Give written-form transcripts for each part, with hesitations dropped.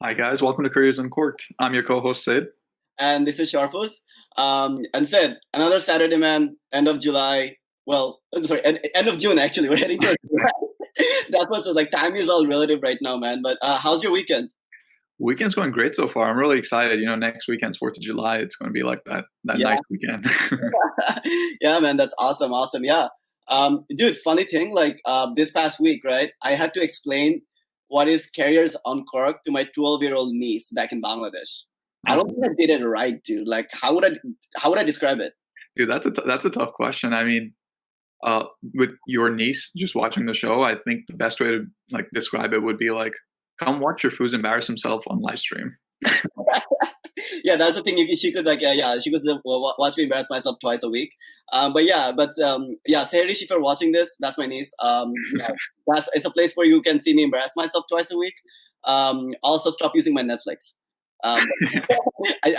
Hi guys, welcome to Careers Uncorked. I'm your co-host Sid. And this is Sharfuz. And Sid, another Saturday, man, end of July. Well, sorry, end of June, actually. We're heading to that was like time is all relative right now, man. But how's your weekend? Weekend's going great so far. I'm really excited. Next weekend's 4th of July. It's going to be like that Yeah. nice weekend. Yeah, man, that's awesome. Yeah. Dude, funny thing, like this past week, right? I had to explain what is Careers Uncorked to my 12-year-old niece back in Bangladesh. I don't think I did it right, dude. Like, how would I describe it? Dude, that's a tough question. I mean, with your niece just watching the show, I think the best way to like describe it would be like, come watch your foos embarrass himself on live stream. Yeah, that's the thing. She could like, she could watch me embarrass myself twice a week. Sehrish, if you're watching this, that's my niece. It's a place where you can see me embarrass myself twice a week. Also, stop using my Netflix. I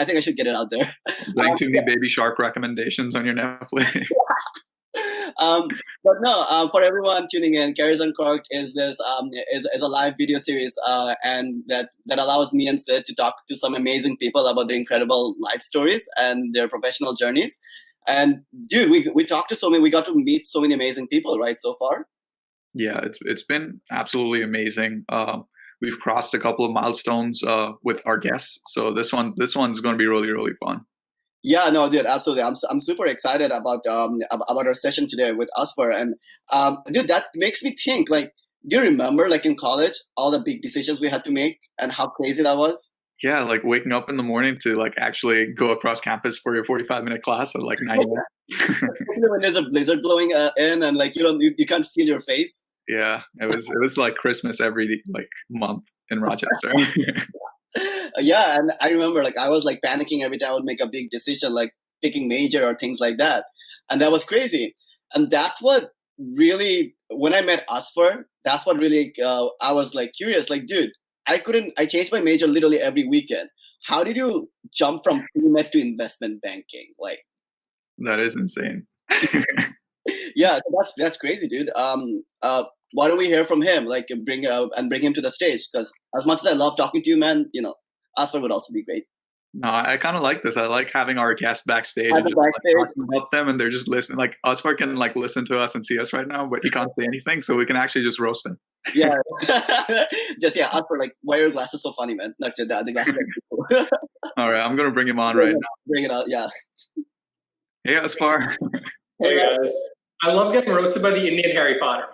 think I should get it out there. Playing too many Baby Shark recommendations on your Netflix. But no, for everyone tuning in, Careers Uncorked is a live video series, and that allows me and Sid to talk to some amazing people about their incredible life stories and their professional journeys. And dude, we got to meet so many amazing people, right, so far. Yeah, it's been absolutely amazing. We've crossed a couple of milestones with our guests, so this one's going to be really, really fun. Yeah, no, dude, absolutely. I'm super excited about our session today with Azfar, and dude, that makes me think. Like, do you remember, like in college, all the big decisions we had to make and how crazy that was? Yeah, like waking up in the morning to like actually go across campus for your 45-minute class at like 9 a.m. When there's a blizzard blowing in, and like you can't feel your face. Yeah, it was like Christmas every like month in Rochester. Yeah, and I remember like I was like panicking every time I would make a big decision, like picking major or things like that, and that was crazy. And that's what really, when I met Azfar, that's what really I was like curious. Like, dude, I changed my major literally every weekend. How did you jump from pre-med to investment banking? Like, that is insane. Yeah, so that's crazy, dude. Why don't we hear from him? Like, bring him to the stage, because as much as I love talking to you, man, Azfar would also be great. No, I kind of like this. I like having our guests backstage and just like, talking about them, and they're just listening. Like Azfar can like listen to us and see us right now, but he can't say anything, so we can actually just roast him. Yeah, Azfar, like, why are your glasses so funny, man? Like the glasses. All right, I'm gonna bring him on right now. Bring it out, yeah. Hey, Azfar. Hey guys, I love getting roasted by the Indian Harry Potter.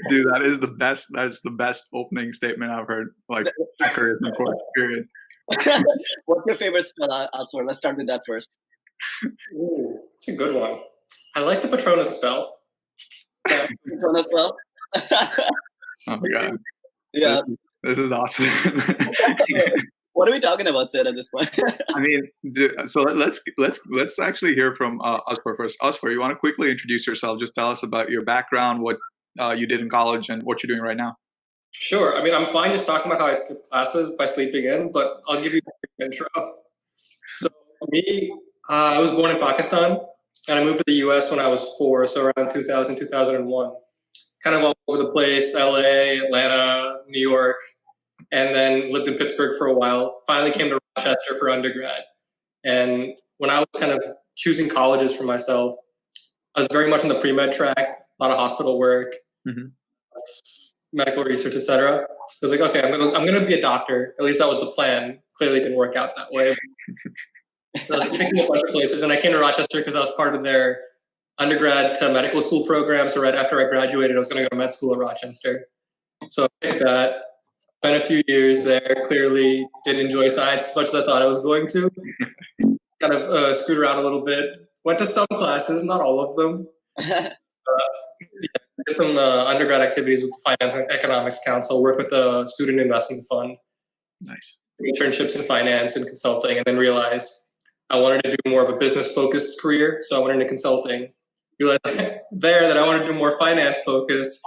Dude, that is the best. That's the best opening statement I've heard. Like, Careers Uncorked, period. What's your favorite spell, Azfar? Let's start with that first. Ooh, it's a good one. I like the Patronus spell. Patronus spell. Oh my god. Yeah. This is awesome. What are we talking about, Sid, at this point? I mean, so let's actually hear from Azfar first. Azfar, you want to quickly introduce yourself? Just tell us about your background, what you did in college, and what you're doing right now. Sure. I mean, I'm fine just talking about how I skipped classes by sleeping in, but I'll give you the intro. So me, I was born in Pakistan, and I moved to the U.S. when I was 4, so around 2000, 2001. Kind of all over the place, L.A., Atlanta, New York, and then lived in Pittsburgh for a while. Finally came to Rochester for undergrad. And when I was kind of choosing colleges for myself, I was very much on the pre-med track, a lot of hospital work, medical research, etc. I was like, okay, I'm gonna be a doctor. At least that was the plan. Clearly didn't work out that way. So I was picking up a bunch of places, and I came to Rochester because I was part of their undergrad to medical school program. So right after I graduated, I was going to go to med school at Rochester. So I picked that. Spent a few years there. Clearly didn't enjoy science as much as I thought I was going to. Kind of screwed around a little bit. Went to some classes, not all of them. Did some undergrad activities with the Finance and Economics Council. Worked with the Student Investment Fund. Nice. Internships in finance and consulting, and then realized I wanted to do more of a business-focused career. So I went into consulting. Realized there that I wanted to do more finance-focused.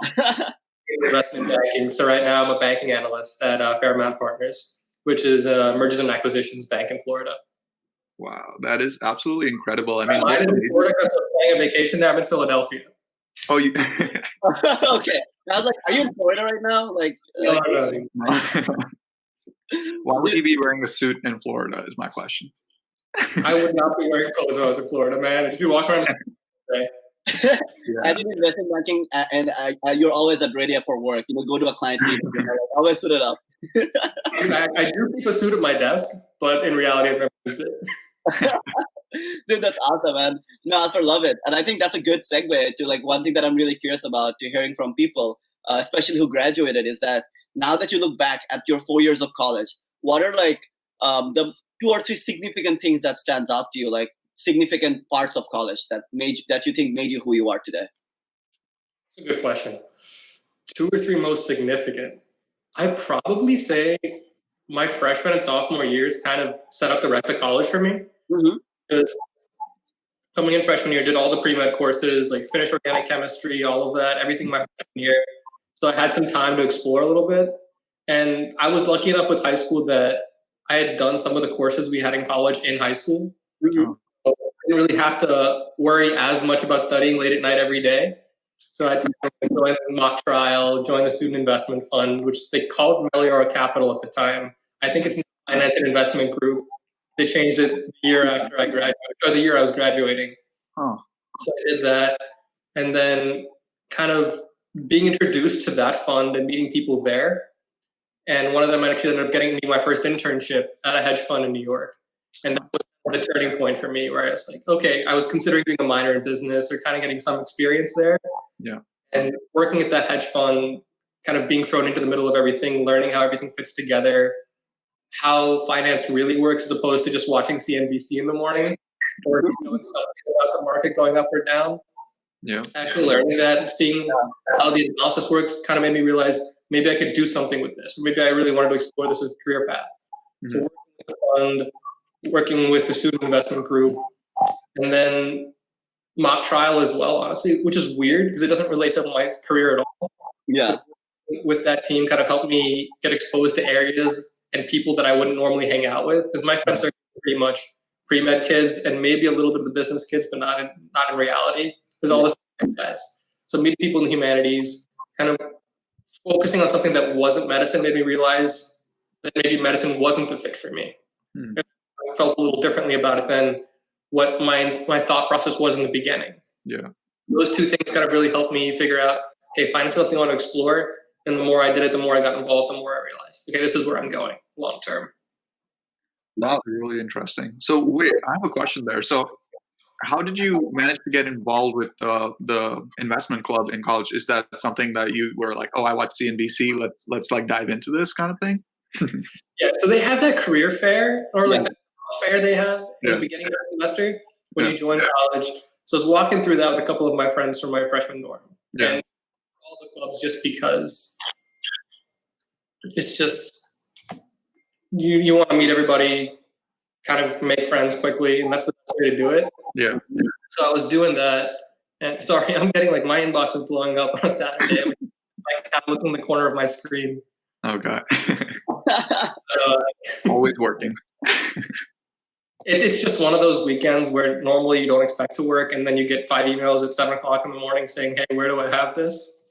Investment banking. So right now I'm a banking analyst at Fairmount Partners, which is a mergers and acquisitions bank in Florida. Wow, that is absolutely incredible. I mean, I'm in Florida because I'm playing a vacation there. I'm in Philadelphia. Oh, you? Okay, I was like, are you in Florida right now? Why would you be wearing a suit in Florida is my question. I would not be wearing clothes if I was in Florida, man. I'd just be walking around today. I did investment banking, and you're always at ready for work. Go to a client meeting, always suit it up. I do keep a suit at my desk, but in reality, I've never used it. Dude, that's awesome, man. No, Azfar, love it. And I think that's a good segue to one thing that I'm really curious about, to hearing from people, especially who graduated, is that now that you look back at your 4 years of college, what are the 2 or 3 significant things that stands out to you, significant parts of college that you think made you who you are today? That's a good question. 2 or 3 most significant. I'd probably say my freshman and sophomore years kind of set up the rest of college for me. Mm-hmm. Because coming in freshman year, did all the pre-med courses, finished organic chemistry, all of that, everything my freshman year. So I had some time to explore a little bit. And I was lucky enough with high school that I had done some of the courses we had in college in high school. Mm-hmm. So I didn't really have to worry as much about studying late at night every day. So I had to join the mock trial, join the student investment fund, which they called Meliora Capital at the time. I think it's now Finance and Investment Group. They changed it the year after I graduated, or the year I was graduating. Oh. So I did that. And then kind of being introduced to that fund and meeting people there. And one of them actually ended up getting me my first internship at a hedge fund in New York. And that was the turning point for me, where I was like, okay, I was considering doing a minor in business or kind of getting some experience there. Yeah. And working at that hedge fund, kind of being thrown into the middle of everything, learning how everything fits together, how finance really works, as opposed to just watching CNBC in the mornings or knowing something about the market going up or down. Yeah. Actually learning that, seeing how the analysis works, kind of made me realize maybe I could do something with this, or maybe I really wanted to explore this as a career path. Mm-hmm. So working with the fund, working with the student investment group, and then mock trial as well, honestly, which is weird because it doesn't relate to my career at all. Yeah. But with that team kind of helped me get exposed to areas and people that I wouldn't normally hang out with, because my friends are pretty much pre-med kids and maybe a little bit of the business kids, but not in reality. There's all this guys. So meeting people in the humanities, kind of focusing on something that wasn't medicine, made me realize that maybe medicine wasn't the fit for me. I felt a little differently about it than what my thought process was in the beginning. Yeah. Those 2 things kind of really helped me figure out, okay, find something I want to explore. And the more I did it, the more I got involved, the more I realized, okay, this is where I'm going long term. Wow, really interesting. So wait, I have a question there. So how did you manage to get involved with the investment club in college? Is that something that you were like, oh, I watch CNBC, let's dive into this kind of thing? Yeah, so they have that career fair, or the fair they have in the beginning of the semester when you join college. So I was walking through that with a couple of my friends from my freshman dorm. Yeah. And all the clubs, just because it's just you want to meet everybody, kind of make friends quickly, and that's the best way to do it. Yeah. So I was doing that, and sorry, I'm getting my inbox is blowing up on a Saturday. I'm kind of looking in the corner of my screen. Okay. Always working. It's just one of those weekends where normally you don't expect to work, and then you get 5 emails at 7:00 in the morning saying, "Hey, where do I have this?"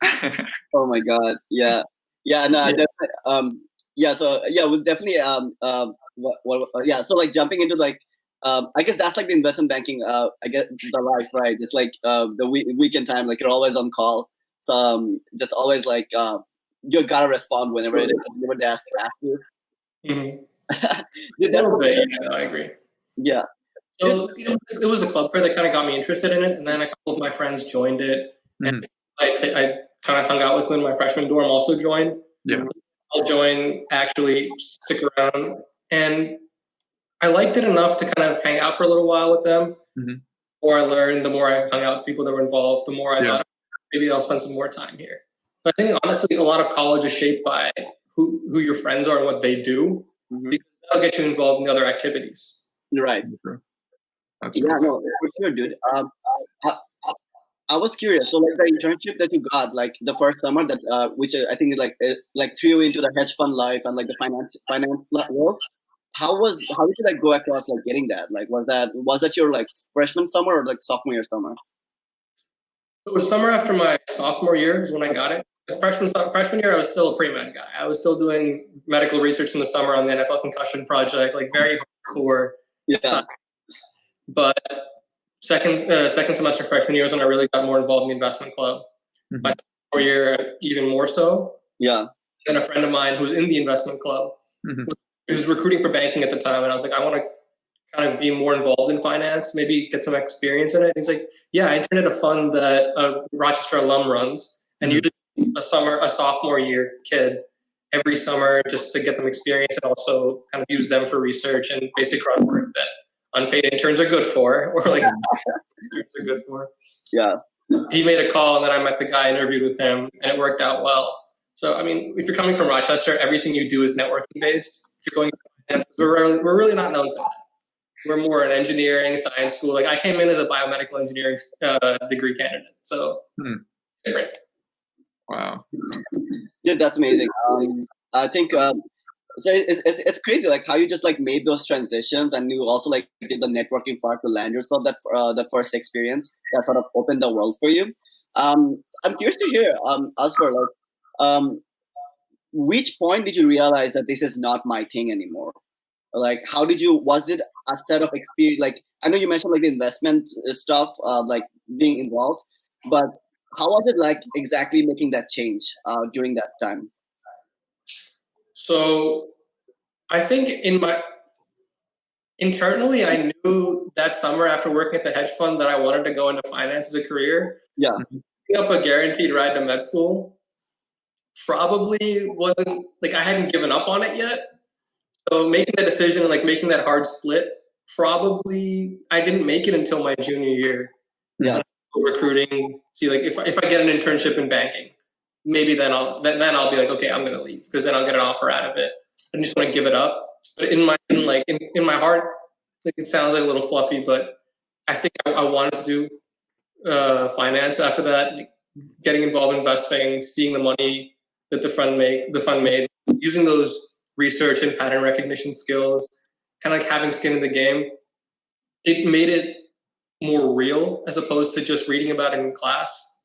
Oh my God! Yeah, no, I definitely. So we'll definitely. So jumping into I guess that's the investment banking. I get the life, right? It's the weekend time. You're always on call. So just always you gotta respond whenever it is. Whenever they ask you. Mm-hmm. Dude, I agree. Yeah. So it was a club fair that kind of got me interested in it, and then a couple of my friends joined it, and I kind of hung out with them. My freshman dorm also joined. Yeah. I'll join, actually stick around, and I liked it enough to kind of hang out for a little while with them. Mm-hmm. The more I learned, the more I hung out with people that were involved, the more I thought maybe I'll spend some more time here. But I think honestly, a lot of college is shaped by who your friends are and what they do, because that'll get you involved in the other activities. Right. Absolutely. No, for sure, dude. I was curious. So, the internship that you got, the first summer, that which I think threw you into the hedge fund life and the finance world. How did you go across getting that? Was that your freshman summer or sophomore year summer? It was summer after my sophomore year is when I got it. freshman year, I was still a pre-med guy. I was still doing medical research in the summer on the NFL concussion project, like very hardcore Yeah. But second semester freshman year was when I really got more involved in the investment club. Mhm. My sophomore year, even more so. Yeah. Then a friend of mine who's in the investment club, he was recruiting for banking at the time, and I was like, I want to kind of be more involved in finance, maybe get some experience in it. And he's like, yeah, I interned at a fund that a Rochester alum runs, and usually a sophomore year kid every summer just to get them experience and also kind of use them for research and basic grunt work that unpaid interns are good for, or like interns are good for. Yeah. He made a call, and then I met the guy, interviewed with him, and it worked out well. So, I mean, if you're coming from Rochester, everything you do is networking based. If you're going to finance, we're really not known for that. We're more an engineering, science school. Like, I came in as a biomedical engineering degree candidate. So, different. Wow. Yeah, that's amazing. I think so. It's crazy, like how you just like made those transitions, and you also like did the networking part to land yourself that first experience that sort of opened the world for you. I'm curious to hear, Azfar, like, which point did you realize that this is not my thing anymore? Like, how did you? Was it a set of experience? Like, I know you mentioned like the investment stuff, like being involved, but how was it like exactly making that change during that time? So I think internally, I knew that summer after working at the hedge fund that I wanted to go into finance as a career. Yeah. Picking up a guaranteed ride to med school probably wasn't, like, I hadn't given up on it yet. So making that decision and like making that hard split, probably I didn't make it until my junior year. Yeah. Recruiting, see, like if I get an internship in banking, maybe then I'll be like, okay, I'm gonna leave, because then I'll get an offer out of it. I just want to give it up. But in my heart, like, it sounds like a little fluffy, but I think I wanted to do finance after that. Like, getting involved in investing, seeing the money that the fund made, using those research and pattern recognition skills, kind of like having skin in the game. It made it more real as opposed to just reading about it in class.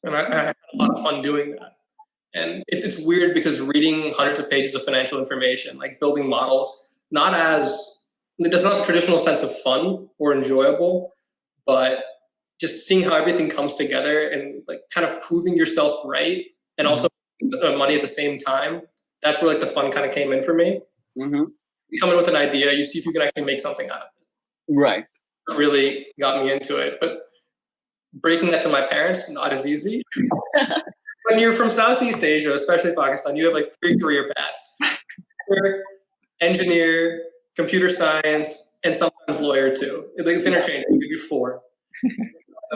And I had a lot of fun doing that. And it's weird because reading hundreds of pages of financial information, like building models, it doesn't have the traditional sense of fun or enjoyable, but just seeing how everything comes together and like kind of proving yourself right, and also money at the same time. That's where like the fun kind of came in for me. You come in with an idea, you see if you can actually make something out of it. Right. That really got me into it. But breaking that to my parents, not as easy. When you're from Southeast Asia, especially Pakistan, you have like 3 career paths: engineer, computer science, and sometimes lawyer too. It's interchangeable, maybe 4.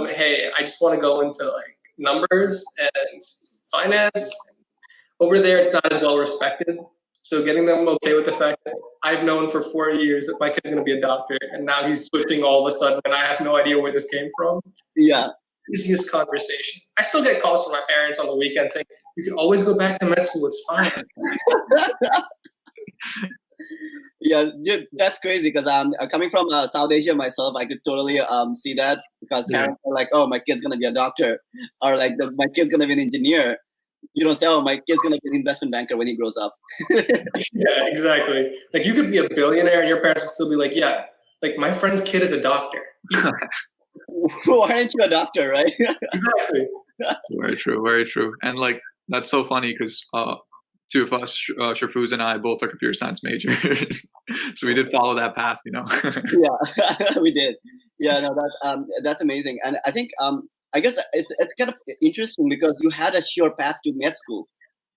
Hey, I just want to go into like numbers and finance. Over there, it's not as well respected. So getting them okay with the fact that I've known for 4 years that my kid's going to be a doctor, and now he's switching all of a sudden, and I have no idea where this came from. Yeah. Easiest conversation. I still get calls from my parents on the weekend saying, you can always go back to med school, it's fine. Yeah, dude, that's crazy, because I'm coming from South Asia myself. I could totally see that, because parents are like, oh, my kid's going to be a doctor, or like my kid's going to be an engineer. You don't say, oh, my kid's going to be an investment banker when he grows up. Yeah, exactly. Like, you could be a billionaire and your parents would still be like, yeah, like my friend's kid is a doctor. Why aren't you a doctor, right? Exactly. Very true, very true. And like, that's so funny because 2 of us, Shafuz and I, both are computer science majors. So we did follow that path, you know? Yeah, we did. Yeah, no, that's amazing. And I think, I guess it's kind of interesting because you had a sure path to med school,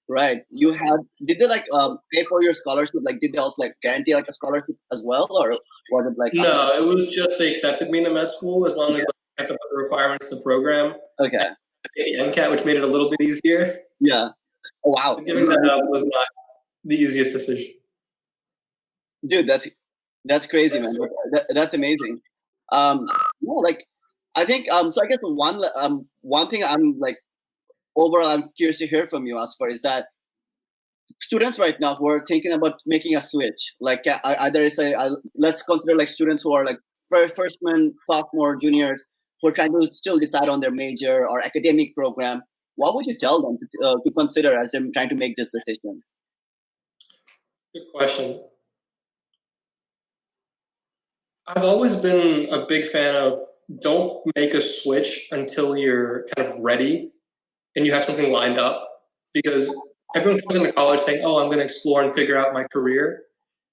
right? Did they like pay for your scholarship? Like, did they also like guarantee like a scholarship as well? Or was it like? No, it was just they accepted me into med school as long as I kept up with the requirements of the program. Okay. The MCAT, which made it a little bit easier. Yeah. Oh, wow. So giving that up was not the easiest decision. Dude, that's crazy, man. That's amazing. Yeah, like, I think so. I guess one thing I'm like overall I'm curious to hear from you, Azfar, is that students right now who are thinking about making a switch, like either let's consider like students who are like freshmen, sophomore, juniors, who are trying to still decide on their major or academic program. what would you tell them to consider as they're trying to make this decision? Good question. I've always been a big fan of don't make a switch until you're kind of ready and you have something lined up, because everyone comes into college saying, oh, I'm going to explore and figure out my career.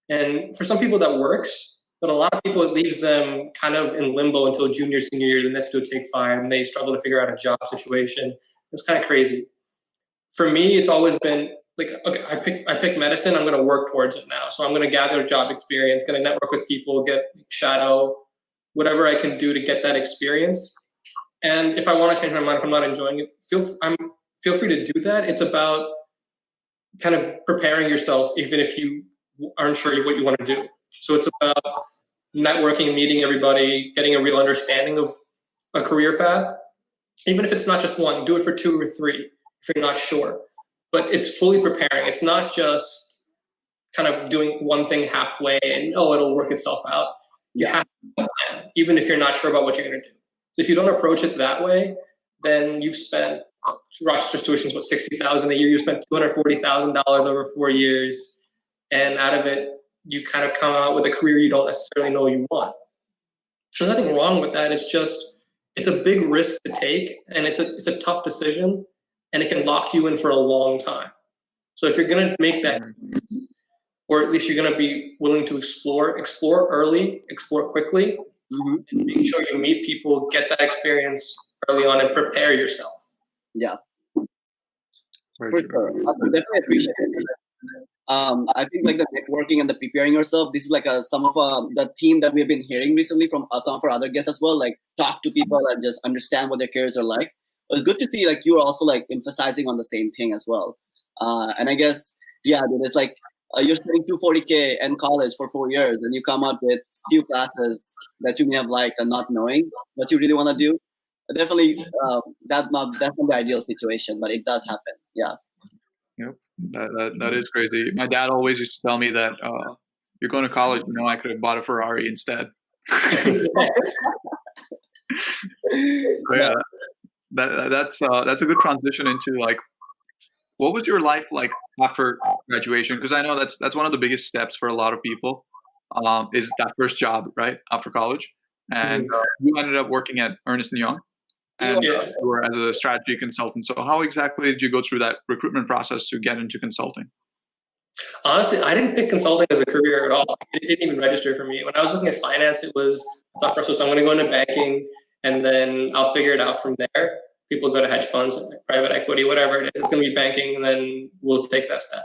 And for some people that works, but a lot of people, it leaves them kind of in limbo until junior, senior year, then they have to do a Take 5 and they struggle to figure out a job situation. It's kind of crazy. For me, it's always been like, okay, I pick medicine, I'm going to work towards it now. So I'm going to gather job experience, going to network with people, get shadow, whatever I can do to get that experience. And if I want to change my mind, if I'm not enjoying it, feel free to do that. It's about kind of preparing yourself, even if you aren't sure what you want to do. So it's about networking, meeting everybody, getting a real understanding of a career path. Even if it's not just one, do it for 2 or 3 if you're not sure. But it's fully preparing. It's not just kind of doing one thing halfway and, oh, it'll work itself out. You have to plan, even if you're not sure about what you're going to do. So if you don't approach it that way, then you've spent, Rochester's tuition is what, $60,000 a year. You spent $240,000 over 4 years, and out of it, you kind of come out with a career you don't necessarily know you want. There's nothing wrong with that. It's just, it's a big risk to take, and it's a tough decision, and it can lock you in for a long time. So if you're going to make that, or at least you're going to be willing to explore early, explore quickly, and make sure you meet people, get that experience early on, and prepare yourself. Yeah, for sure. I definitely appreciate it. I think like the networking and the preparing yourself, this is like some of the theme that we've been hearing recently from some of our other guests as well. Like talk to people and just understand what their careers are like. It was good to see like you were also like emphasizing on the same thing as well. And I guess, yeah, it's like you're spending $240K in college for 4 years and you come up with few classes that you may have liked and not knowing what you really want to do. Definitely, that's not the ideal situation, but it does happen. Yeah. Yep, that is crazy. My dad always used to tell me that you're going to college, I could have bought a Ferrari instead. Yeah, that's a good transition into like, what was your life like after graduation? Because I know that's one of the biggest steps for a lot of people, is that first job right after college. And you ended up working at Ernst & Young. And you were as a strategy consultant. So how exactly did you go through that recruitment process to get into consulting? Honestly, I didn't pick consulting as a career at all. It didn't even register for me. When I was looking at finance, it was a thought process. I'm going to go into banking, and then I'll figure it out from there. People go to hedge funds, private equity, whatever it is. It's going to be banking, and then we'll take that step.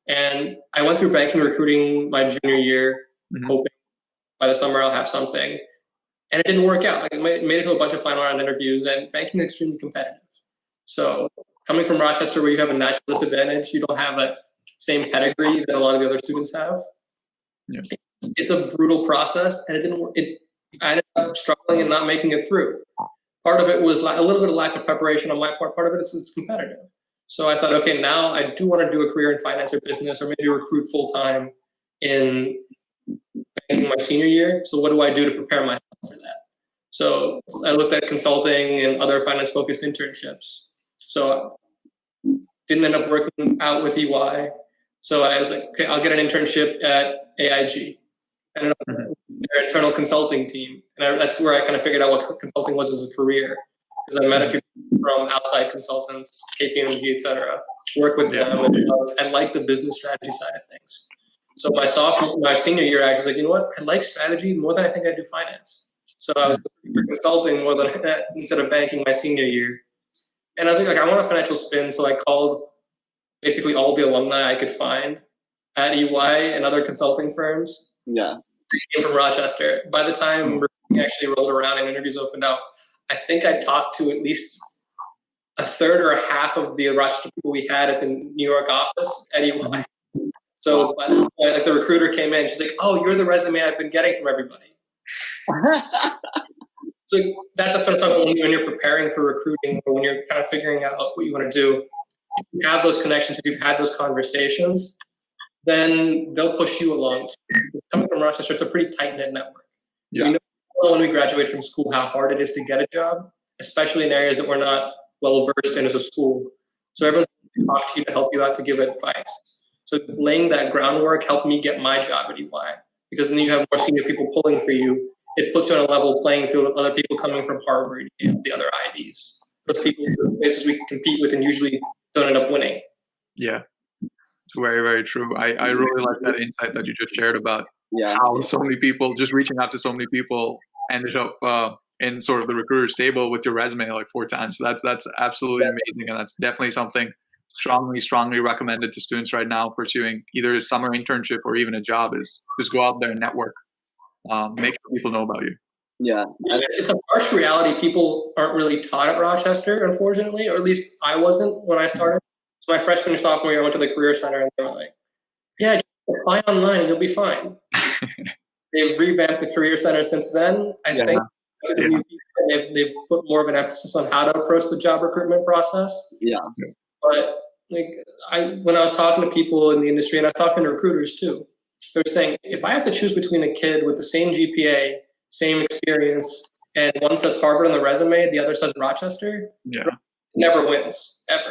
And I went through banking recruiting my junior year, hoping by the summer I'll have something. And it didn't work out. Like, I made it to a bunch of final round interviews, and banking is extremely competitive. So coming from Rochester, where you have a natural disadvantage, you don't have that same pedigree that a lot of the other students have. Yeah. It's a brutal process, and it didn't work. I ended up struggling and not making it through. Part of it was a little bit of lack of preparation on my part. Part of it is it's competitive. So I thought, okay, now I do want to do a career in finance or business, or maybe recruit full time in banking my senior year. So what do I do to prepare myself for that? So I looked at consulting and other finance-focused internships. So didn't end up working out with EY. So I was like, okay, I'll get an internship at AIG. I ended up their internal consulting team. And that's where I kind of figured out what consulting was as a career. Because I met a few people from outside consultants, KPMG, et cetera, work with them, and like the business strategy side of things. So my senior year, I was like, you know what? I like strategy more than I think I do finance. So I was consulting more than instead of banking my senior year. And I was like, I want a financial spin. So I called basically all the alumni I could find at EY and other consulting firms. Yeah. I came from Rochester. By the time recruiting actually rolled around and interviews opened up, I think I talked to at least a third or a half of the Rochester people we had at the New York office at EY. So by the point, like the recruiter came in, she's like, "Oh, you're the resume I've been getting from everybody." So that's what I'm talking about when you're preparing for recruiting, or when you're kind of figuring out what you want to do. If you have those connections, if you've had those conversations, then they'll push you along. Coming from Rochester, it's a pretty tight-knit network. Yeah. We know when we graduate from school how hard it is to get a job, especially in areas that we're not well versed in as a school. So everyone can talk to you to help you out to give advice. So laying that groundwork helped me get my job at EY, because then you have more senior people pulling for you. It puts you on a level playing field with other people coming from Harvard and the other Ivies. Those people, places we can compete with and usually don't end up winning. Yeah, it's very, very true. I really like that insight that you just shared about how so many people, just reaching out to so many people, ended up in sort of the recruiter's table with your resume like 4 times. So that's absolutely amazing, and that's definitely something strongly recommended to students right now pursuing either a summer internship or even a job, is just go out there and network, make sure people know about you. Yeah. It's a harsh reality people aren't really taught at Rochester, unfortunately, or at least I wasn't when I started. So my freshman and sophomore year, I went to the Career Center and they were like, yeah, just apply online and you'll be fine. They've revamped the Career Center since then. I think they've put more of an emphasis on how to approach the job recruitment process. Yeah. But when I was talking to people in the industry, and I was talking to recruiters too, they were saying, if I have to choose between a kid with the same GPA, same experience, and one says Harvard on the resume, the other says Rochester, never wins, ever.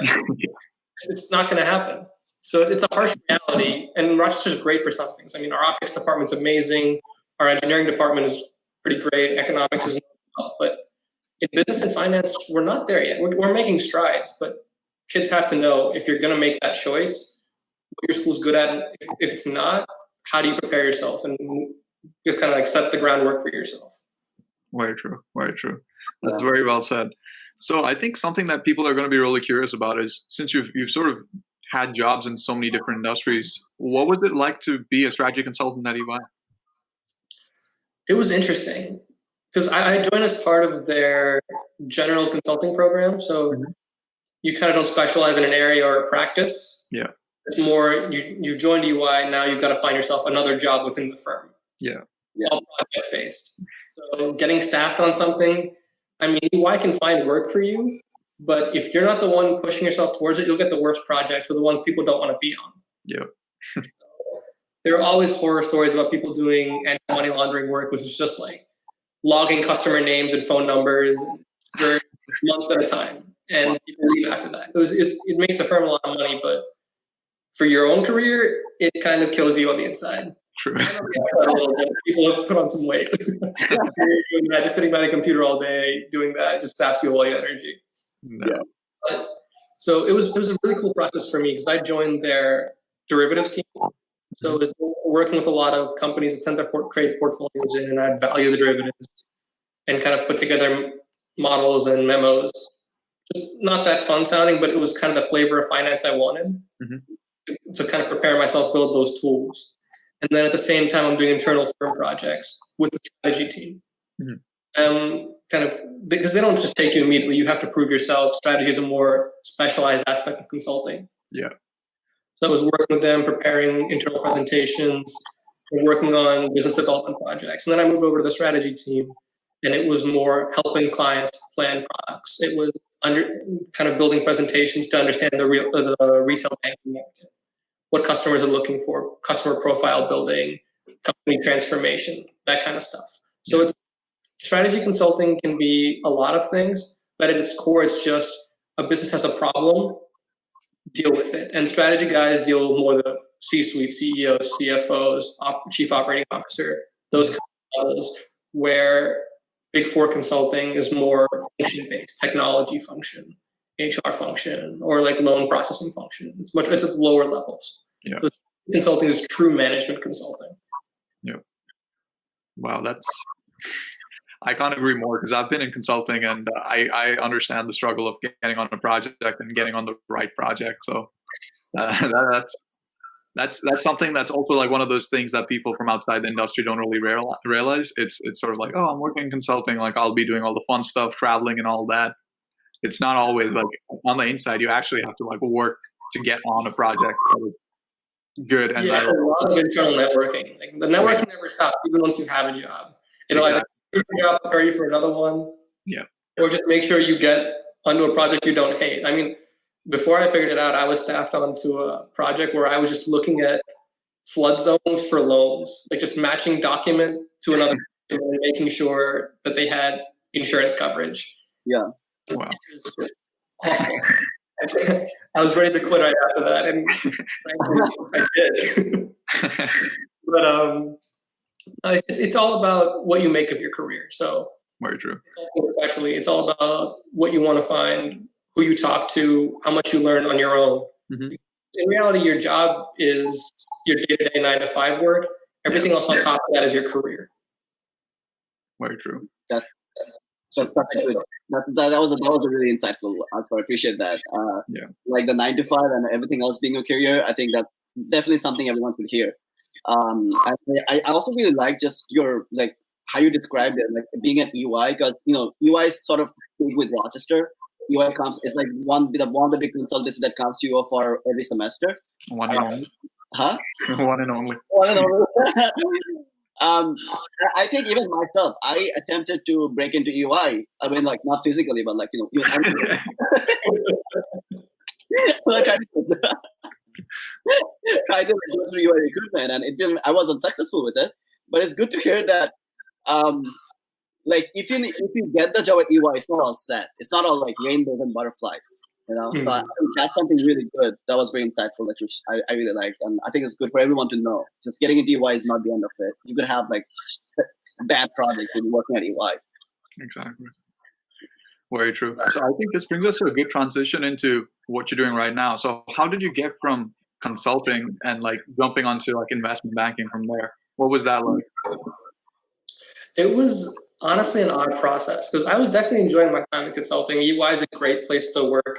It's not going to happen. So it's a harsh reality, and Rochester's great for some things. I mean, our optics department's amazing. Our engineering department is pretty great. Economics is not well, but in business and finance, we're not there yet. We're making strides, but kids have to know if you're going to make that choice, what your school's good at. And if it's not, how do you prepare yourself? And you kind of like set the groundwork for yourself. Very true. Very true. That's very well said. So I think something that people are going to be really curious about is, since you've sort of had jobs in so many different industries, what was it like to be a strategy consultant at EY? It was interesting because I joined as part of their general consulting program. So you kind of don't specialize in an area or a practice. Yeah. It's more, you've joined EY, now you've got to find yourself another job within the firm. Yeah. All project based. So getting staffed on something, I mean, EY can find work for you, but if you're not the one pushing yourself towards it, you'll get the worst projects or the ones people don't want to be on. Yeah. So there are always horror stories about people doing anti-money laundering work, which is just like logging customer names and phone numbers for months at a time, and people leave after that. It makes the firm a lot of money, but for your own career, it kind of kills you on the inside. True. People have put on some weight. Just sitting by the computer all day doing that, it just saps you of all your energy. No. So it was a really cool process for me because I joined their derivatives team. So it was working with a lot of companies that sent their trade portfolios in, and I'd value the derivatives and kind of put together models and memos. Not that fun sounding, but it was kind of the flavor of finance I wanted to kind of prepare myself, build those tools. And then at the same time, I'm doing internal firm projects with the strategy team. Kind of, because they don't just take you immediately. You have to prove yourself. Strategy is a more specialized aspect of consulting. Yeah. So I was working with them, preparing internal presentations, and working on business development projects. And then I moved over to the strategy team, and it was more helping clients plan products. It was kind of building presentations to understand the retail banking market, what customers are looking for, customer profile building, company transformation, that kind of stuff. So strategy consulting can be a lot of things, but at its core, it's just a business has a problem, deal with it. And strategy guys deal with more the C-suite, CEOs, CFOs, chief operating officer, those kind of levels, where Big Four consulting is more function-based, technology function, HR function, or like loan processing function. It's at lower levels. Yeah. So consulting is true management consulting. Yeah. Wow, I can't agree more, because I've been in consulting and I understand the struggle of getting on a project and getting on the right project. So that's something that's also like one of those things that people from outside the industry don't really realize. It's sort of like, oh, I'm working in consulting, like I'll be doing all the fun stuff, traveling and all that. It's not always like on the inside. You actually have to like work to get on a project that is good. And it's a lot of internal networking. Like, the networking never stops, even once you have a job. Either do your job, prepare you for another one, or just make sure you get onto a project you don't hate. I mean, before I figured it out, I was staffed onto a project where I was just looking at flood zones for loans, like just matching document to another and making sure that they had insurance coverage. Yeah. Wow. It's just awful. I was ready to quit right after that, and frankly, I did. But it's all about what you make of your career. So very true. Especially, it's all about what you want to find, who you talk to, how much you learn on your own. Mm-hmm. In reality, your job is your day-to-day 9-to-5 work. Everything else on top of that is your career. Very true. That's such a good. That was really insightful. Azfar, I appreciate that. Like the 9-to-5 and everything else being a career, I think that's definitely something everyone should hear. I also really like just your like how you described it, like being at EY, because EY is sort of big with Rochester. EY is like one of the big consultancies that comes to you for every semester. One and only. Huh? One and only. One and only. I think even myself, I attempted to break into EY. I mean, like not physically, but like I did go through EY recruitment, and it didn't. I wasn't successful with it. But it's good to hear that. Like if you get the job at EY, it's not all set. It's not all like rainbows and butterflies. Mm-hmm. So I think that's something really good. That was very insightful, which I really liked, and I think it's good for everyone to know. Just getting into EY is not the end of it. You could have like bad projects when you're working at EY. Exactly. Very true. So I think this brings us to a good transition into what you're doing right now. So how did you get from consulting and like jumping onto like investment banking from there? What was that like? It was honestly an odd process because I was definitely enjoying my time in consulting. EY is a great place to work.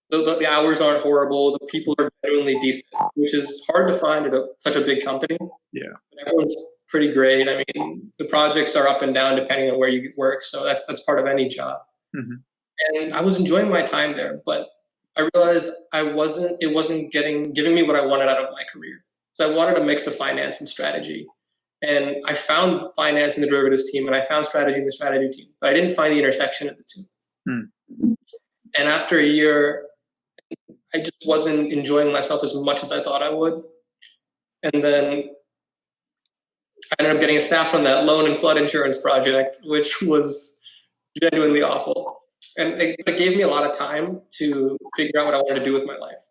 The hours aren't horrible. The people are genuinely decent, which is hard to find at such a big company. Yeah. But everyone's pretty great. I mean, the projects are up and down depending on where you work. So that's part of any job. Mm-hmm. And I was enjoying my time there, but I realized it wasn't giving me what I wanted out of my career. So I wanted a mix of finance and strategy. And I found finance in the derivatives team, and I found strategy in the strategy team, but I didn't find the intersection of the two. And after a year, I just wasn't enjoying myself as much as I thought I would. And then I ended up getting a staff on that loan and flood insurance project, which was genuinely awful. And it gave me a lot of time to figure out what I wanted to do with my life.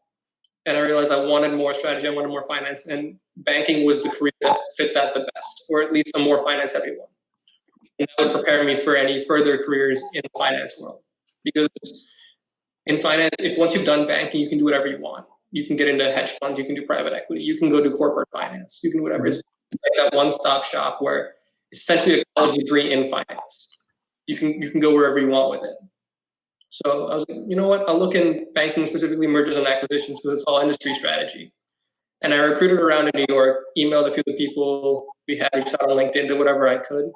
And I realized I wanted more strategy, I wanted more finance, and banking was the career that fit that the best, or at least a more finance-heavy one. And that would prepare me for any further careers in the finance world. Because in finance, once you've done banking, you can do whatever you want. You can get into hedge funds, you can do private equity, you can go do corporate finance, you can do whatever. It's like that one-stop shop where it's essentially a college degree in finance. You can go wherever you want with it. So I was like, you know what? I'll look in banking, specifically mergers and acquisitions, because it's all industry strategy. And I recruited around in New York, emailed a few of the people we had, reached out on LinkedIn, did whatever I could.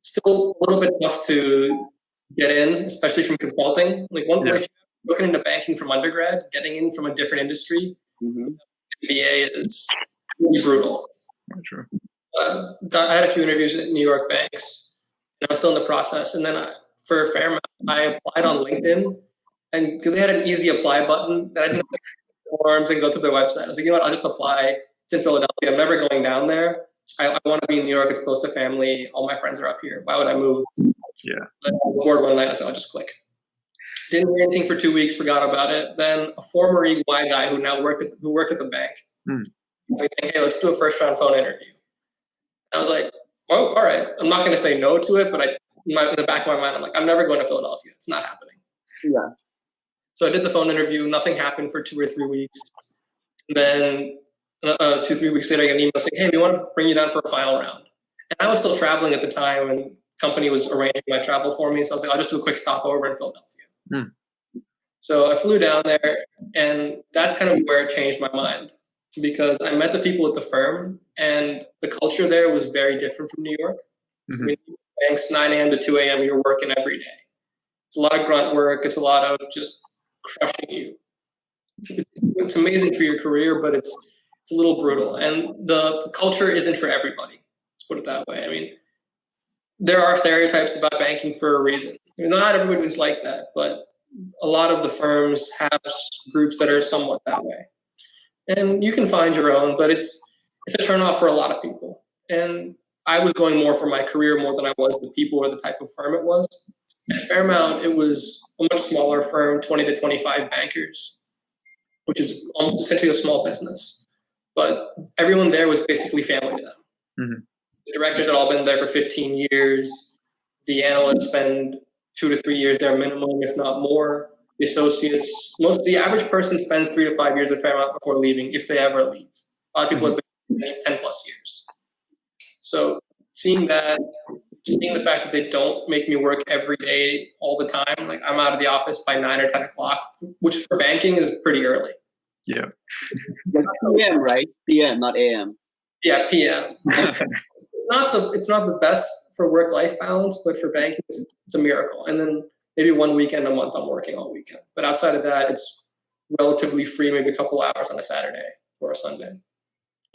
Still a little bit tough to get in, especially from consulting. Like if you're looking into banking from undergrad, getting in from a different industry, MBA is really brutal. True. I had a few interviews at New York banks, and I was still in the process. And then for Fairmount, I applied on LinkedIn, and they had an easy apply button that I didn't have to fill forms and go to their website. I was like, you know what, I'll just apply. It's in Philadelphia. I'm never going down there. I want to be in New York. It's close to family. All my friends are up here. Why would I move? Yeah. Then I was bored one night. I said, I'll just click. Didn't hear anything for 2 weeks. Forgot about it. Then a former EY guy who worked at the bank. He's saying, hey, let's do a first round phone interview. I was like, well, all right. I'm not going to say no to it, but in the back of my mind, I'm like, I'm never going to Philadelphia. It's not happening. Yeah. So I did the phone interview. Nothing happened for 2 or 3 weeks. And then 2-3 weeks later, I get an email saying, hey, we want to bring you down for a final round. And I was still traveling at the time, and the company was arranging my travel for me. So I was like, I'll just do a quick stopover in Philadelphia. So I flew down there, and that's kind of where it changed my mind, because I met the people at the firm, and the culture there was very different from New York. I mean, banks 9 a.m. to 2 a.m., you're working every day. It's a lot of grunt work. It's a lot of just crushing you. It's amazing for your career, but it's a little brutal. And the culture isn't for everybody. Let's put it that way. I mean, there are stereotypes about banking for a reason. I mean, not everybody's like that, but a lot of the firms have groups that are somewhat that way. And you can find your own, but it's a turnoff for a lot of people. And I was going more for my career more than I was the people or the type of firm it was. At Fairmount, it was a much smaller firm, 20 to 25 bankers, which is almost essentially a small business. But everyone there was basically family to them. Mm-hmm. The directors had all been there for 15 years. The analysts spend 2 to 3 years there minimum, if not more. The associates, the average person spends 3 to 5 years at Fairmount before leaving, if they ever leave. A lot of people have been 10 plus years. So seeing that, seeing the fact that they don't make me work every day all the time, like I'm out of the office by 9 or 10 o'clock, which for banking is pretty early. Yeah. Like PM, right? PM, not AM. Yeah, PM. It's not the best for work-life balance, but for banking, it's a miracle. And then maybe one weekend a month I'm working all weekend. But outside of that, it's relatively free, maybe a couple hours on a Saturday or a Sunday.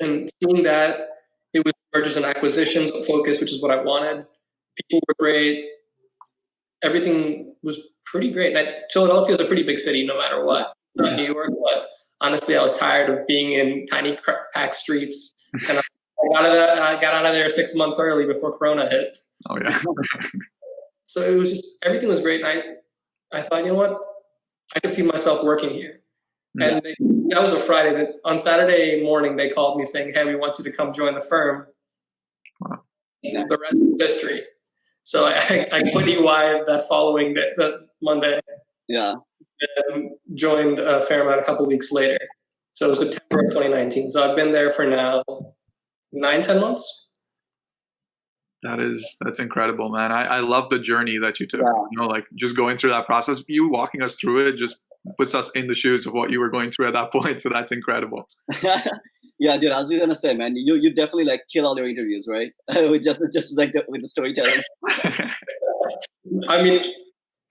And seeing that, it was mergers and acquisitions focus, which is what I wanted. People were great. Everything was pretty great. And Philadelphia is a pretty big city, no matter what. It's not New York, but honestly, I was tired of being in tiny, packed streets. And I got out of there 6 months early before Corona hit. Oh, yeah. So it was just, everything was great. And I thought, you know what? I could see myself working here. And that was a Friday. On Saturday morning, they called me saying, hey, we want you to come join the firm. Wow. And the rest is history. So I quit EY that following that Monday. Yeah. And joined Fairmount a couple weeks later. So it was September of 2019. So I've been there for now 9-10 months. That's incredible, man. I love the journey that you took. Yeah. You know, like just going through that process, you walking us through it just puts us in the shoes of what you were going through at that point. So that's incredible. Yeah, dude, I was gonna say, man, you definitely like kill all your interviews, right? with just like with the storytelling. I mean,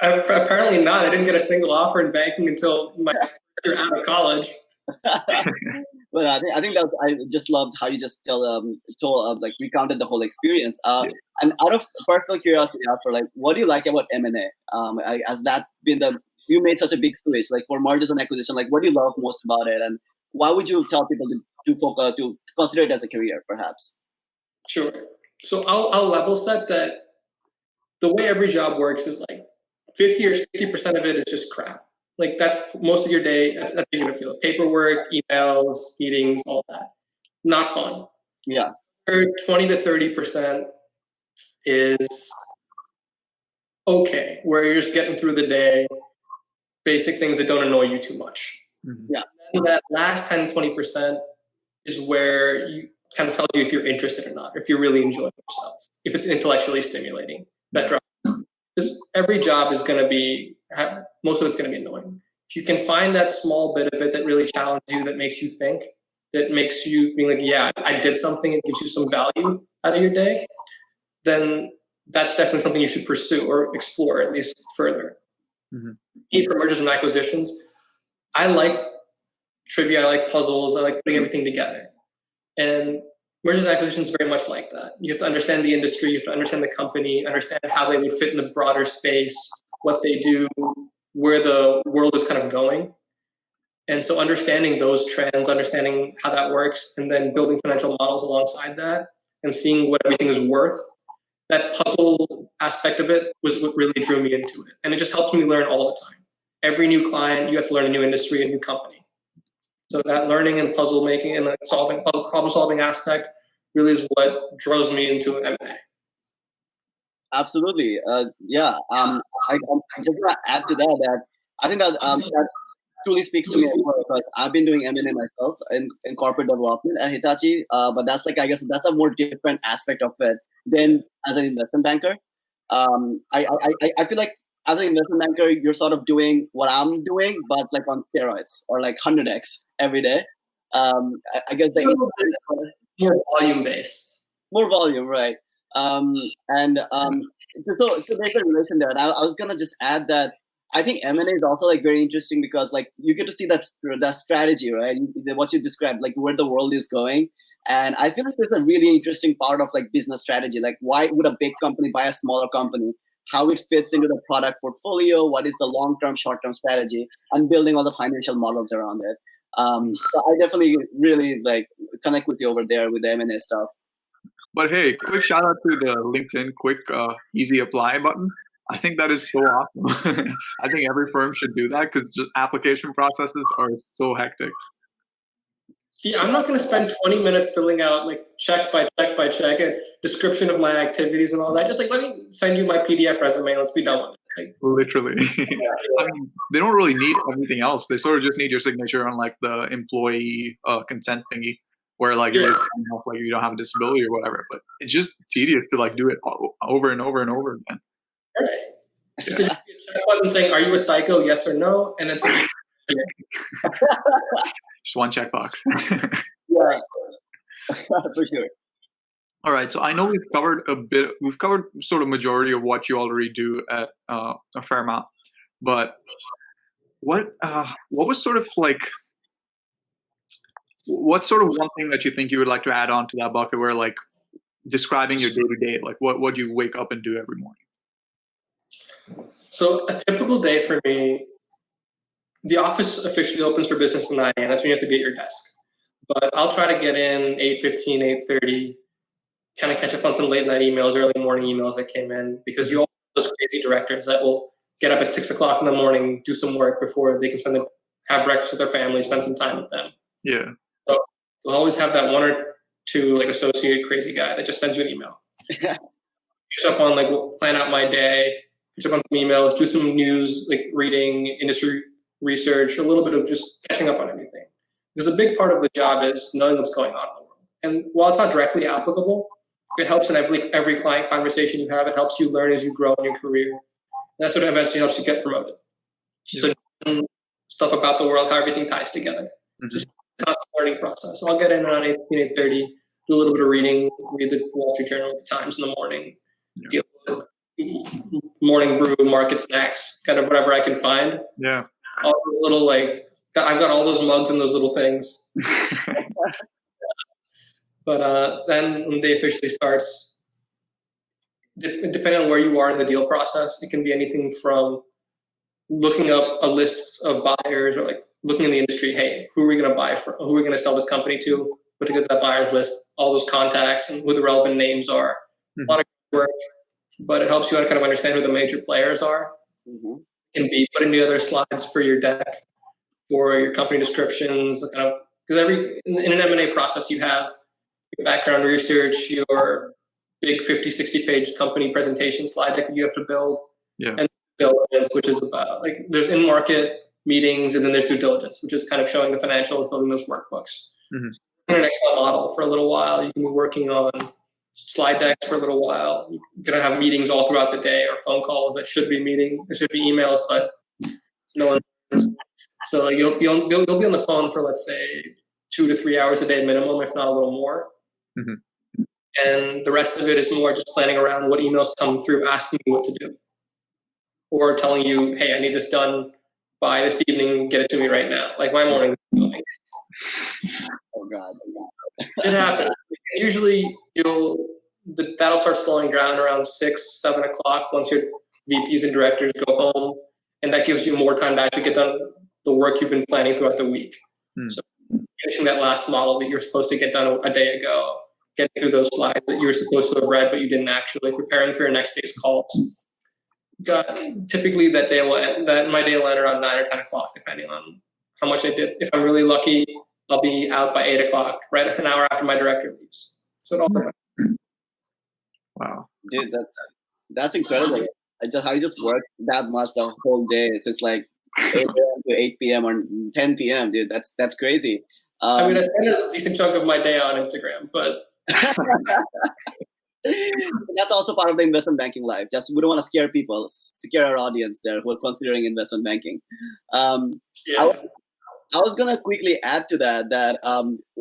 apparently not. I didn't get a single offer in banking until my first year out of college. But I think that I just loved how you just like recounted the whole experience. And out of personal curiosity, Azfar, like, what do you like about M&A? Has that been you made such a big switch, like for mergers and acquisition? Like, what do you love most about it, and why would you tell people to focus to consider it as a career, perhaps? Sure. So I'll level set that the way every job works is like 50 or 60% of it is just crap. Like that's most of your day. That's how you're gonna feel. Paperwork, emails, meetings, all that. Not fun. Yeah. 20 to 30% is okay, where you're just getting through the day, basic things that don't annoy you too much. Mm-hmm. Yeah. And that last 10, 20% is where you kind of tells you if you're interested or not, if you're really enjoying yourself, if it's intellectually stimulating. That drives. Because every job is going to be, most of it's going to be annoying. If you can find that small bit of it that really challenges you, that makes you think, that makes you be like, yeah, I did something, it gives you some value out of your day, then that's definitely something you should pursue or explore at least further. Mm-hmm. For mergers and acquisitions, I like trivia, I like puzzles, I like putting everything together. And mergers and acquisitions is very much like that. You have to understand the industry, you have to understand the company, understand how they would fit in the broader space, what they do, where the world is kind of going. And so understanding those trends, understanding how that works, and then building financial models alongside that and seeing what everything is worth, that puzzle aspect of it was what really drew me into it. And it just helps me learn all the time. Every new client, you have to learn a new industry, a new company. So that learning and puzzle making and problem solving aspect really is what draws me into M&A. Absolutely. Yeah. I just want to add to that I think that truly speaks to me as well, because I've been doing M&A myself in corporate development at Hitachi. But that's like, I guess that's a more different aspect of it than as an investment banker. I feel like as an investment banker, you're sort of doing what I'm doing, but like on steroids or like 100x every day. I guess more volume based. More volume, right? So there's a relation there. And I was gonna just add that I think M&A is also like very interesting because like you get to see that strategy, right? What you described, like where the world is going. And I feel like there's a really interesting part of like business strategy. Like why would a big company buy a smaller company? How it fits into the product portfolio? What is the long-term, short-term strategy? And building all the financial models around it. So I definitely really like connect with you over there with the M&A stuff. But hey, quick shout out to the LinkedIn quick easy apply button. I think that is so awesome. I think every firm should do that because application processes are so hectic. Yeah, I'm not going to spend 20 minutes filling out like check by check a description of my activities and all that. Just like, let me send you my PDF resume. Let's be done with it. Like, literally. I mean, they don't really need anything else. They sort of just need your signature on like the employee consent thingy, where like you're like you don't have a disability or whatever. But it's just tedious to like do it over and over and over again. Right. Just a check button saying, "Are you a psycho? Yes or no?" And then say, just one checkbox. Yeah, for sure. All right, so I know we've covered we've covered sort of majority of what you already do at Fairmount, but what was sort of like, what sort of one thing that you think you would like to add on to that bucket where like describing your day-to-day, like what do you wake up and do every morning? So a typical day for me, the office officially opens for business at 9 a.m. That's when you have to be at your desk. But I'll try to get in 8:15, 8:30, kind of catch up on some late night emails, early morning emails that came in, because you all have those crazy directors that will get up at 6 o'clock in the morning, do some work before they can have breakfast with their family, spend some time with them. Yeah. So I'll always have that one or two like associate crazy guy that just sends you an email. Catch up on like plan out my day, catch up on some emails, do some news, like reading, industry research, a little bit of just catching up on everything. Because a big part of the job is knowing what's going on in the world. And while it's not directly applicable, it helps in every client conversation you have. It helps you learn as you grow in your career. And that's what eventually helps you get promoted. Yeah. So stuff about the world, how everything ties together. Mm-hmm. It's just a constant learning process. So I'll get in around 8:30, do a little bit of reading, read the Wall Street Journal, the Times in the morning, deal with morning brew, market snacks, kind of whatever I can find. Yeah. All the little like, I've got all those mugs and those little things. But then when the day officially starts, depending on where you are in the deal process, it can be anything from looking up a list of buyers or like looking in the industry. Hey, who are we going to buy from? Who are we going to sell this company to? Put together that buyer's list, all those contacts and who the relevant names are. Mm-hmm. A lot of work, but it helps you kind of understand who the major players are. Mm-hmm. Can be put into other slides for your deck, for your company descriptions, kind of, because in an M&A process you have your background research, your big 50, 60 page company presentation slide deck that you have to build, and diligence, which is about like there's in-market meetings, and then there's due diligence, which is kind of showing the financials, building those workbooks. Mm-hmm. So in an Excel model for a little while, you can be working on slide decks for a little while. You're going to have meetings all throughout the day or phone calls that should be there should be emails, but no one knows. So you'll be on the phone for, let's say, 2 to 3 hours a day minimum, if not a little more. Mm-hmm. And the rest of it is more just planning around what emails come through asking you what to do. Or telling you, hey, I need this done by this evening, get it to me right now. Like my morning. Oh God. It happens. Usually that'll start slowing down around 6, 7 o'clock once your VPs and directors go home. And that gives you more time to actually get done the work you've been planning throughout the week. So finishing that last model that you're supposed to get done a day ago, getting through those slides that you were supposed to have read but you didn't actually, preparing for your next day's calls. Typically my day will end around 9 or 10 o'clock, depending on how much I did. If I'm really lucky, I'll be out by 8 o'clock, right an hour after my director leaves. So it all depends. Wow. Dude, that's incredible. How you just work that much the whole day. It's like 8 a.m. to 8 p.m. or 10 p.m. Dude, that's crazy. I mean, I spend a decent chunk of my day on Instagram, but that's also part of the investment banking life. Just we don't want to scare our audience there who are considering investment banking. I was gonna quickly add to that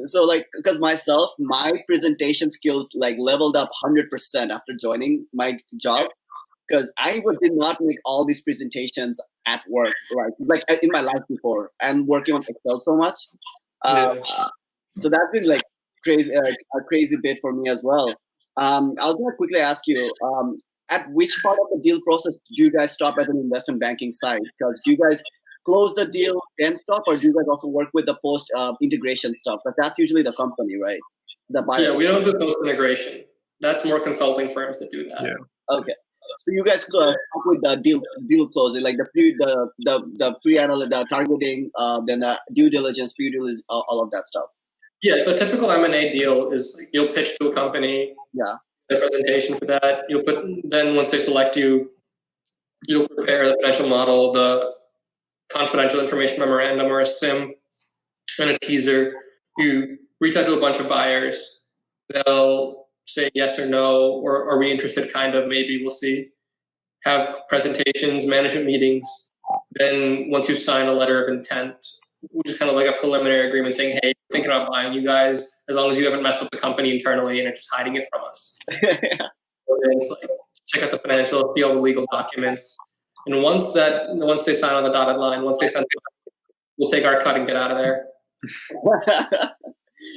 so like because my presentation skills like leveled up 100% after joining my job, because I did not make all these presentations at work like in my life before, and working on Excel so much. So that's been like crazy a crazy bit for me as well. I was gonna quickly ask you, at which part of the deal process do you guys stop as an investment banking side? Because do you guys close the deal then stop, or do you guys also work with the post integration stuff? But that's usually the company, right? The buyer. Yeah, we don't do post integration. That's more consulting firms that do that. Yeah. Okay. So you guys help with the deal closing, like the pre-analysis, the targeting, then the due diligence, pre-diligence, all of that stuff. Yeah, so a typical M&A deal is you'll pitch to a company, the presentation for that. Then once they select you, you'll prepare the financial model, the confidential information memorandum or a SIM, and a teaser. You reach out to a bunch of buyers. They'll say yes or no, or are we interested, kind of, maybe, we'll see. Have presentations, management meetings. Then once you sign a letter of intent, which is kind of like a preliminary agreement saying, hey, we're thinking about buying you guys, as long as you haven't messed up the company internally and are just hiding it from us. So then it's like, check out the financial, see all the legal documents. And once they sign on the dotted line, once they send it, we'll take our cut and get out of there.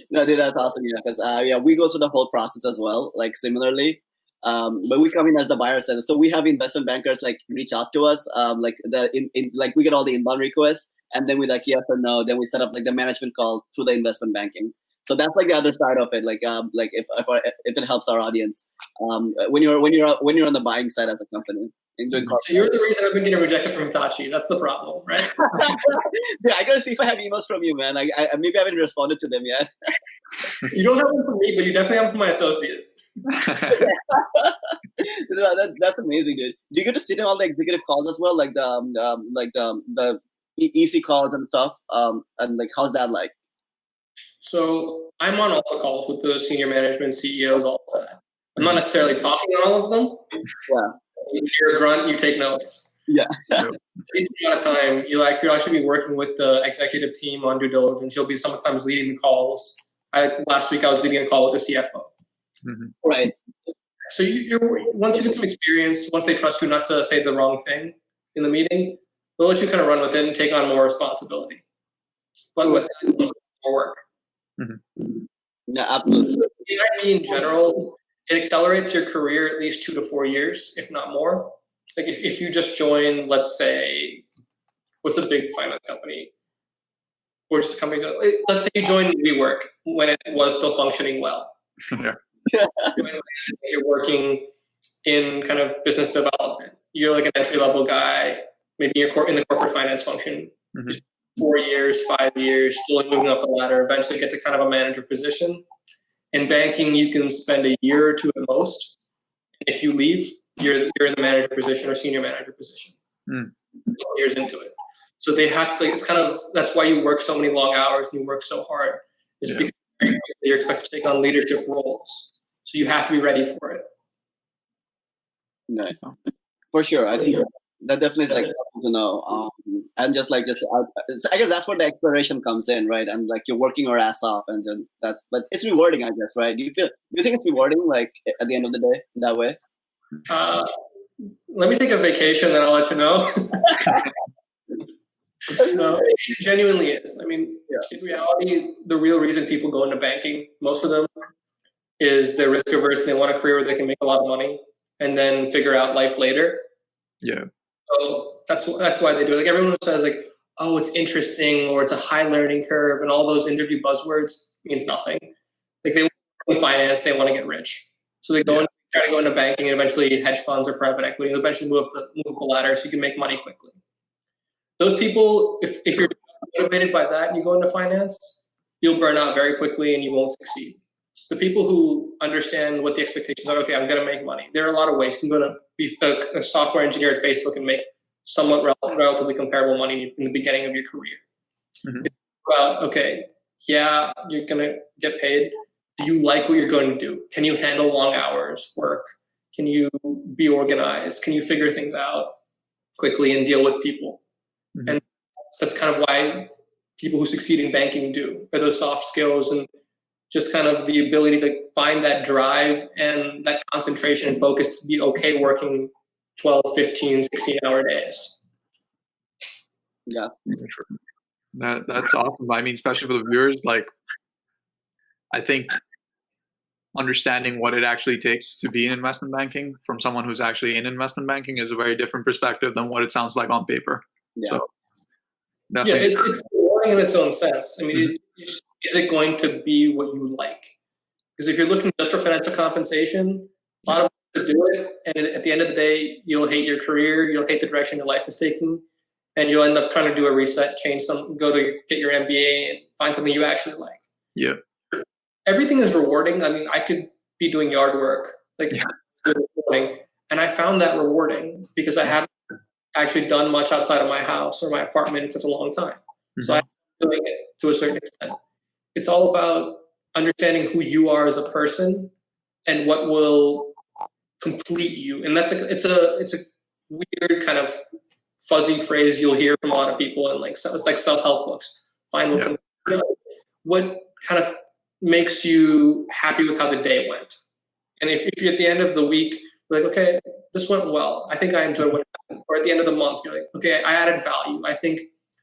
No, dude, that's awesome. Yeah, because we go through the whole process as well, like similarly. But we come in as the buyer center, so we have investment bankers like reach out to us, like we get all the inbound requests, and then we like yes or no. Then we set up like the management call through the investment banking. So that's like the other side of it. Like if it helps our audience, when you're on the buying side as a company. So you're the reason I've been getting rejected from Hitachi. That's the problem, right? Yeah, I gotta see if I have emails from you, man. I maybe I haven't responded to them yet. You don't have them from me, but you definitely have them from my associate. That's amazing, dude. Do you get to sit in all the executive calls as well, like the EC calls and stuff? And like, how's that like? So I'm on all the calls with the senior management, CEOs, all of that. I'm not necessarily talking on all of them. Yeah. When you're a grunt, you take notes. Yeah. A decent amount of time, you'll actually be working with the executive team on due diligence. You'll be sometimes leading the calls. Last week I was leading a call with the CFO. Mm-hmm. Right. So once you get some experience, once they trust you not to say the wrong thing in the meeting, they'll let you kind of run with it and take on more responsibility. But with that comes more work. Mm-hmm. Yeah, absolutely. In general, it accelerates your career at least 2 to 4 years, if not more. Like if you just join, let's say, what's a big finance company? Or just a company, let's say you join WeWork when it was still functioning well. Yeah. You're working in kind of business development. You're like an entry-level guy, maybe you're in the corporate finance function. Mm-hmm. 4 years, 5 years, slowly moving up the ladder, eventually get to kind of a manager position. In banking, you can spend a year or two at most. If you leave, you're in the manager position or senior manager position. Years into it. So they have to, it's kind of, that's why you work so many long hours and you work so hard. Is because you're expected to take on leadership roles. So you have to be ready for it. No, for sure. I think that definitely is like helpful to know. And I guess that's where the exploration comes in, right? And like you're working your ass off, and then but it's rewarding, I guess, right? Do you think it's rewarding, like at the end of the day, that way? Let me take a vacation, then I'll let you know. No, it genuinely is. I mean, in reality, the real reason people go into banking, most of them, is they're risk averse and they want a career where they can make a lot of money and then figure out life later. Yeah. So that's why they do it. Like everyone says, like, oh, it's interesting or it's a high learning curve, and all those interview buzzwords means nothing. Like they want to finance, they want to get rich, so they go and try to go into banking and eventually hedge funds or private equity, and eventually move up the ladder so you can make money quickly. Those people, if you're motivated by that and you go into finance, you'll burn out very quickly and you won't succeed. The people who understand what the expectations are, okay, I'm going to make money. There are a lot of ways. You can go to be a software engineer at Facebook and make somewhat relatively comparable money in the beginning of your career. Mm-hmm. It's about, okay, yeah, you're going to get paid. Do you like what you're going to do? Can you handle long hours work? Can you be organized? Can you figure things out quickly and deal with people? Mm-hmm. And that's kind of why people who succeed in banking do, are those soft skills and just kind of the ability to find that drive and that concentration and focus to be okay working 12, 15, 16-hour days. Yeah. That's awesome. I mean, especially for the viewers, like, I think understanding what it actually takes to be in investment banking from someone who's actually in investment banking is a very different perspective than what it sounds like on paper. Yeah. So, it's rewarding in its own sense. I mean, is it going to be what you like? Because if you're looking just for financial compensation, a lot of to do it, and at the end of the day, you'll hate your career, you'll hate the direction your life is taking, and you'll end up trying to do a reset, go to get your MBA and find something you actually like. Yeah. Everything is rewarding. I mean, I could be doing yard work, and I found that rewarding because I haven't actually done much outside of my house or my apartment in such a long time. Mm-hmm. So I'm doing it to a certain extent. It's all about understanding who you are as a person and what will complete you. And it's a weird kind of fuzzy phrase you'll hear from a lot of people in it's like self-help books. Find what kind of makes you happy with how the day went. And if you're at the end of the week, you're like, okay, this went well. I think I enjoyed what happened. Or at the end of the month, you're like, okay, I added value. I think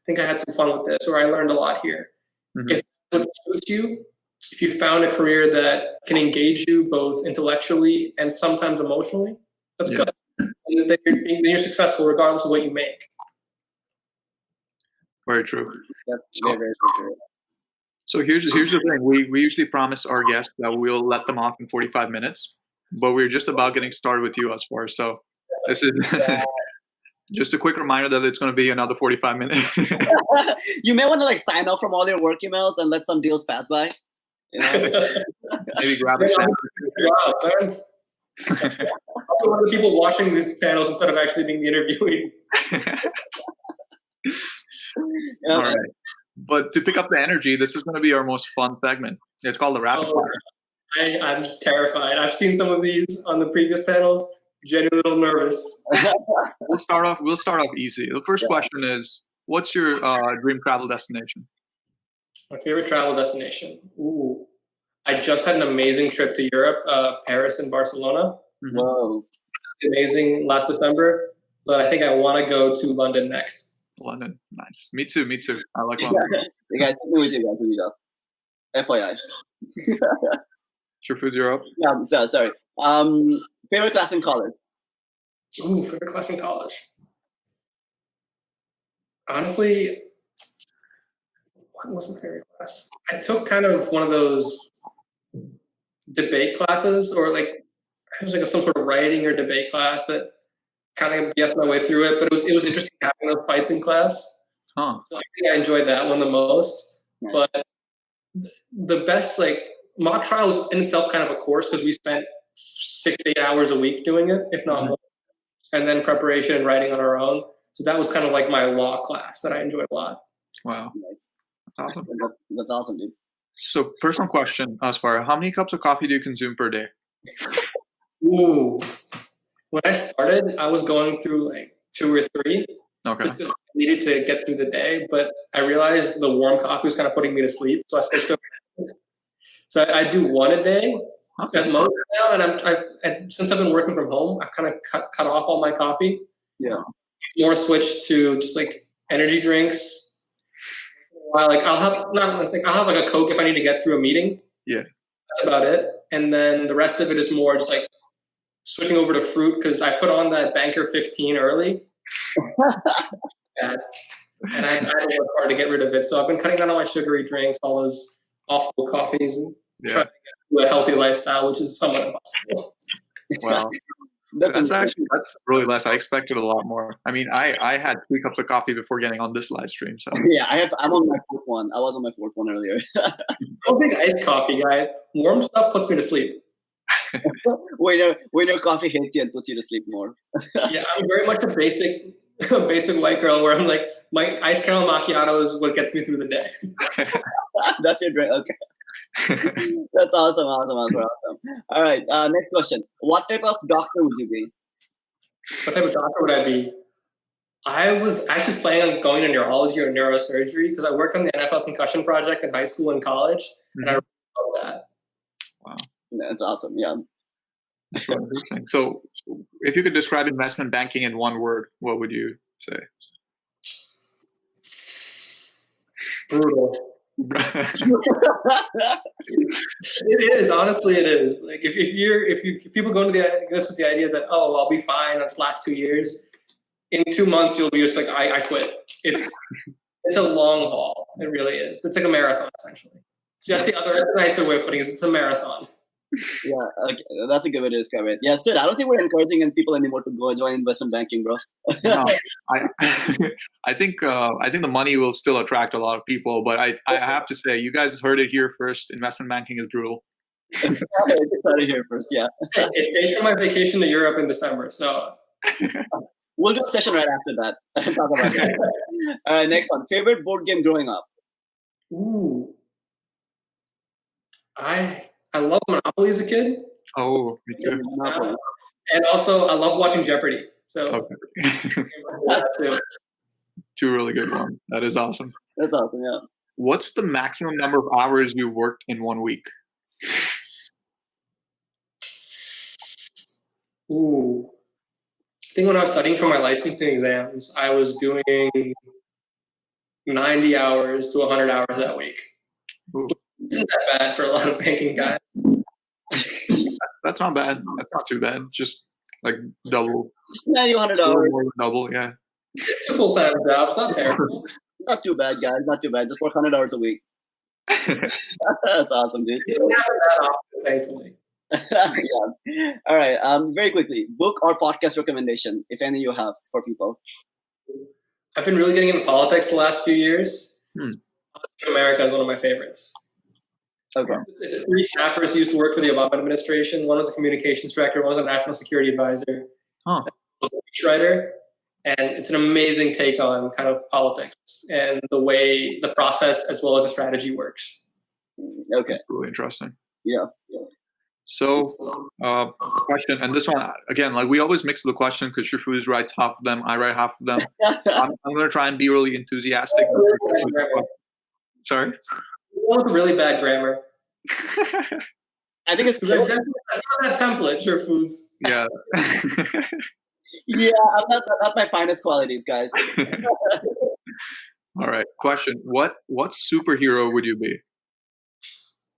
I had some fun with this, or I learned a lot here. Mm-hmm. If it suits you, if you found a career that can engage you both intellectually and sometimes emotionally, that's good. And then you're successful regardless of what you make. Very true. That's very true. So here's the thing. We usually promise our guests that we'll let them off in 45 minutes, but we're just about getting started with you, Azfar. So this is just a quick reminder that it's going to be another 45 minutes. You may want to sign off from all your work emails and let some deals pass by. You know? Maybe grab a sandwich. One of the people watching these panels instead of actually being the interviewee. All right. But to pick up the energy, this is going to be our most fun segment. It's called the rapid fire. I'm terrified. I've seen some of these on the previous panels. Genuinely a little nervous. We'll start off easy. The first question is, what's your dream travel destination? My favorite travel destination. Ooh, I just had an amazing trip to Europe, Paris and Barcelona. Mm-hmm. Whoa, amazing last December. But I think I want to go to London next. London, nice. Me too. I like London. You guys, take me with you guys. FYI. Sure, food Europe. Yeah, sorry. Favorite class in college? Ooh, favorite class in college. Honestly, what was my favorite class? I took kind of one of those debate classes, or it was some sort of writing or debate class that kind of guessed my way through it, but it was interesting having those fights in class. Huh. So I think I enjoyed that one the most. Nice. But the best, mock trial was in itself kind of a course because we spent 6-8 hours a week doing it, if not more. And then preparation and writing on our own. So that was kind of my law class that I enjoyed a lot. Wow. Nice. That's awesome. That's awesome, dude. So personal question, Azfar, how many cups of coffee do you consume per day? Ooh. When I started, I was going through 2 or 3. Okay. Just because I needed to get through the day. But I realized the warm coffee was kind of putting me to sleep. So I switched over. So I do 1 a day. Okay. At most now, and since I've been working from home, I've kind of cut off all my coffee. Yeah. More switched to just energy drinks. While I'll have a Coke if I need to get through a meeting. Yeah. That's about it. And then the rest of it is more just switching over to fruit because I put on that Banker 15 early. And I had to work hard to get rid of it. So I've been cutting down on my sugary drinks, all those awful coffees, and trying to get to a healthy lifestyle, which is somewhat impossible. Wow. That's really less. I expected a lot more. I mean, I had 3 cups of coffee before getting on this live stream. So yeah, I'm on my 4th one. I was on my 4th one earlier. I'm a big iced coffee guy. Warm stuff puts me to sleep. when your coffee hits you and puts you to sleep more. Yeah, I'm very much a basic white girl where I'm my iced caramel macchiato is what gets me through the day. That's your drink. Okay. That's awesome. All right, next question. What type of doctor would you be? What type of doctor would I be? I was actually planning on going to neurology or neurosurgery because I worked on the NFL concussion project in high school and college, and I really love that. Wow. That's awesome. Yeah. That's really interesting. So if you could describe investment banking in 1 word, what would you say? Brutal. It is, honestly, it is. If people go into this with the idea that I'll be fine on its last 2 years, in 2 months you'll be just I quit. It's a long haul. It really is. It's like a marathon essentially. So that's the other nicer way of putting it. It's a marathon. Yeah, okay, that's a good way to describe it. Yeah, Sid, I don't think we're encouraging people anymore to go join investment banking, bro. No, I I think the money will still attract a lot of people, but I have to say, you guys heard it here first. Investment banking is brutal. Sorry, here first. Yeah, It pays for my vacation to Europe in December, so we'll do a session right after that. Talk about that. All right, next one. Favorite board game growing up? ooh, I love Monopoly as a kid, Oh, me too. and also I love watching Jeopardy. So Okay. that too. Two really good ones. That is awesome. That's awesome. Yeah. What's the maximum number of hours you worked in 1 week? Ooh, I think when I was studying for my licensing exams, I was doing 90 hours to 100 hours that week. Ooh, Isn't that bad for a lot of banking guys? that's not bad. That's not too bad. Just like double. Just 90, 100 Little hours. more than double, yeah. It's a full-time job. It's not terrible. Not too bad, guys. Not too bad. Just work 100 hours a week. That's awesome, dude. It's not that often, thankfully. Yeah. All right. Very quickly, book or podcast recommendation, if any you have for people. I've been really getting into politics the last few years. America is one of my favorites. Okay. It's three staffers who used to work for the Obama administration. One was a communications director, one was a national security advisor, one was a speechwriter. And it's an amazing take on kind of politics and the way the process as well as the strategy works. Okay. Really interesting. Yeah. So, question, and this one, again, like we always mix the question because Shafuz writes half of them, I write half of them. I'm going to try and be really enthusiastic. Sorry? One with really bad grammar. I think it's cool. That's not that template, Sure Foods. Yeah. Yeah, I'm not my finest qualities, guys. All right. Question. What superhero would you be?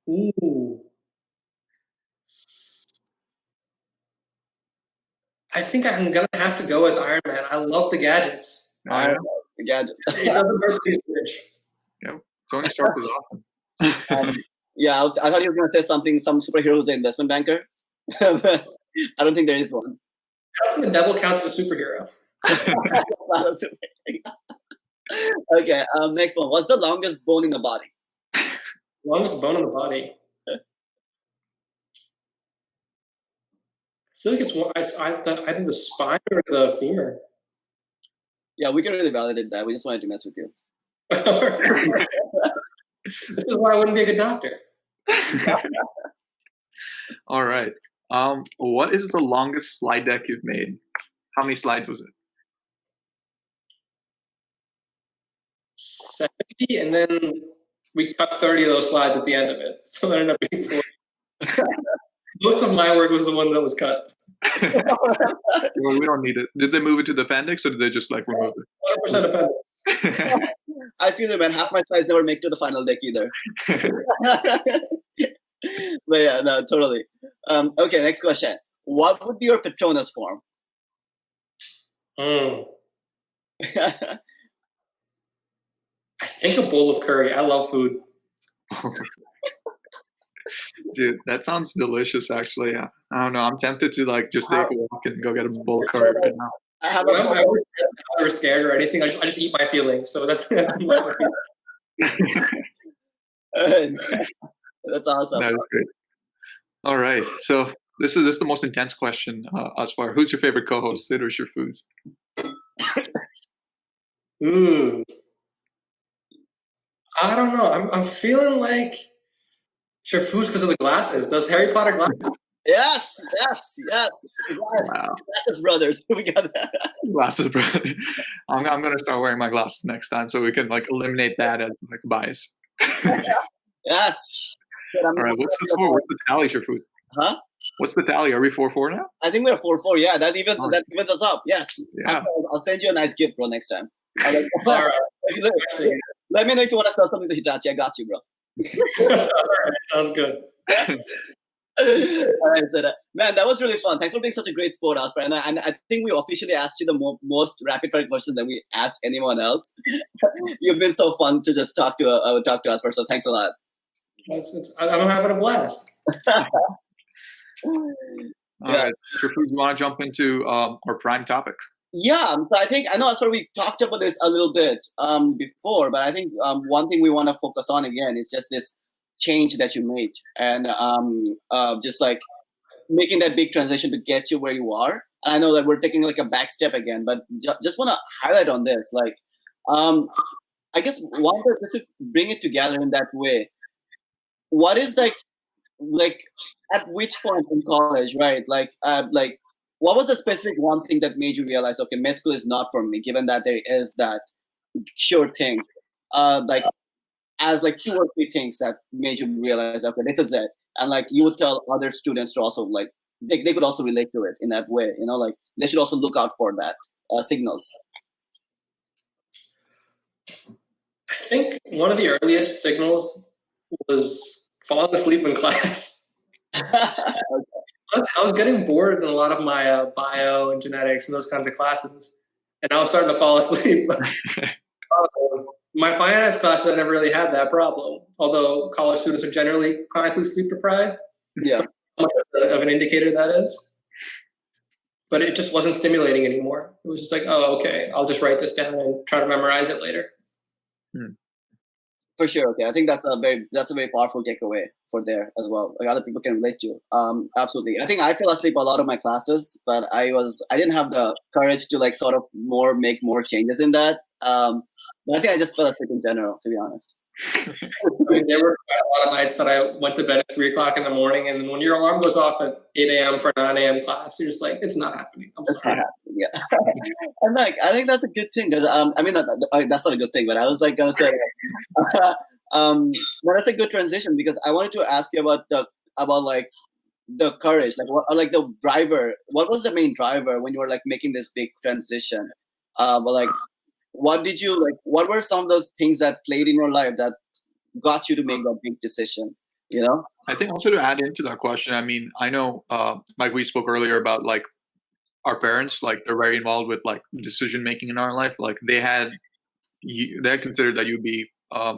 Ooh. I think I'm going to have to go with Iron Man. I love the gadgets. The gadget. It doesn't hurt these rich. Yeah. Tony Stark was awesome. Yeah, I thought you were going to say some superhero who's an investment banker. I don't think there is one. I don't think the devil counts as a superhero. Not a superhero. Okay, next one. What's the longest bone in the body? Longest bone in the body. I feel like it's one. I think the spine or the femur. Yeah, we can really validate that. We just wanted to mess with you. This is why I wouldn't be a good doctor. All right. What is the longest slide deck you've made? How many slides was it? 70, and then we cut 30 of those slides at the end of it. So that ended up being 40. Most of my work was the one that was cut. Well, we don't need it. Did they move it to the appendix or did they just like remove it? 100% appendix. I feel it, man. Half my slides never make to the final deck either. But yeah, no, totally. Okay, next question. What would be your Patronus form? I think a bowl of curry. I love food. Dude, that sounds delicious. Actually, I don't know. I'm tempted to like just take a walk and go get a bowl of curry right now. I have When I'm ever scared or anything, I just eat my feelings. So that's That's awesome. That is great. All right. So this is the most intense question, Azfar. Who's your favorite co-host, Sid or Shafuz? I don't know. I'm feeling like Shafuz because of the glasses. Those Harry Potter glasses. Yes. Wow. Glasses brothers. We got that. Glasses, bro. I'm gonna start wearing my glasses next time so we can like eliminate that as like bias. Yes. All right. What's the score? What's the tally, Shafuz? Huh? What's the tally? Are we 4-4 now? I think we're 4-4. Yeah, that evens us up. Yes. Yeah. I'll send you a nice gift, bro, next time. All right. Let me know if you want to sell something to Hitachi. I got you, bro. All right. Sounds good. All right, so man, that was really fun. Thanks for being such a great sport, Azfar. And I think we officially asked you the most rapid fire questions than we asked anyone else. You've been so fun to just talk to Azfar. So thanks a lot. I'm having a blast. All Yeah. right, Shafuz, you want to jump into our prime topic? Yeah, so I know that's what we talked about this a little bit before, but I think one thing we want to focus on again is just this change that you made, and just like making that big transition to get you where you are. I know that we're taking like a back step again, but just want to highlight on this, like, I guess one just to bring it together in that way. What is like at which point in college, right? Like what was the specific one thing that made you realize, okay, med school is not for me, given that there is that sure thing, like as like two or three things that made you realize, okay, this is it, and like you would tell other students to also like they could also relate to it in that way, you know, like they should also look out for that signals. I think one of the earliest signals was falling asleep in class. I was getting bored in a lot of my bio and genetics and those kinds of classes, and I was starting to fall asleep. My finance classes, I never really had that problem, although college students are generally chronically sleep deprived. Yeah. So how much of an indicator that is. But it just wasn't stimulating anymore. It was just like, oh, okay, I'll just write this down and try to memorize it later. For sure. Okay, I think that's a very powerful takeaway for there as well. Like other people can relate to. Absolutely. I think I fell asleep a lot of my classes, but I didn't have the courage to like sort of make more changes in that. But I think I just fell asleep in general, to be honest. I mean, there were a lot of nights that I went to bed at 3 o'clock in the morning, and then when your alarm goes off at 8 a.m. for a 9 a.m. class, you're just like, it's not happening. I'm sorry. Yeah. And like, I think that's a good thing because I mean, that's not a good thing, but I was like gonna say, but that's a good transition because I wanted to ask you about like the courage, like what, or like the driver. What was the main driver when you were like making this big transition? But like, what were some of those things that played in your life that got you to make that big decision, you know? I think also to add into that question, I mean, I know, like we spoke earlier about like our parents, like they're very involved with like decision making in our life. Like they had considered that you'd be a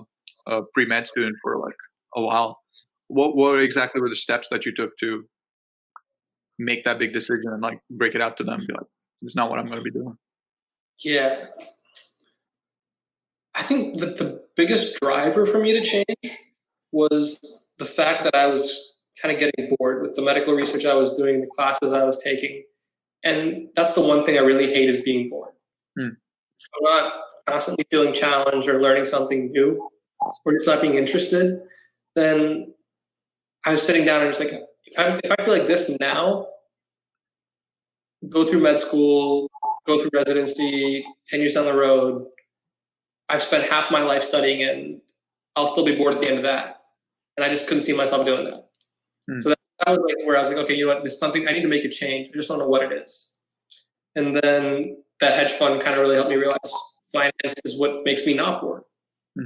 pre-med student for like a while. What exactly were the steps that you took to make that big decision and like break it out to them? Be like, it's not what I'm going to be doing. Yeah. I think that the biggest driver for me to change was the fact that I was kind of getting bored with the medical research I was doing, the classes I was taking. And that's the one thing I really hate is being bored. I'm not constantly feeling challenged or learning something new or just not being interested. Then I was sitting down and just like, if I feel like this now, go through med school, go through residency, 10 years down the road, I've spent half my life studying it, and I'll still be bored at the end of that. And I just couldn't see myself doing that. So that was like where I was like, okay, you know what, this is something, I need to make a change. I just don't know what it is. And then that hedge fund kind of really helped me realize finance is what makes me not bored.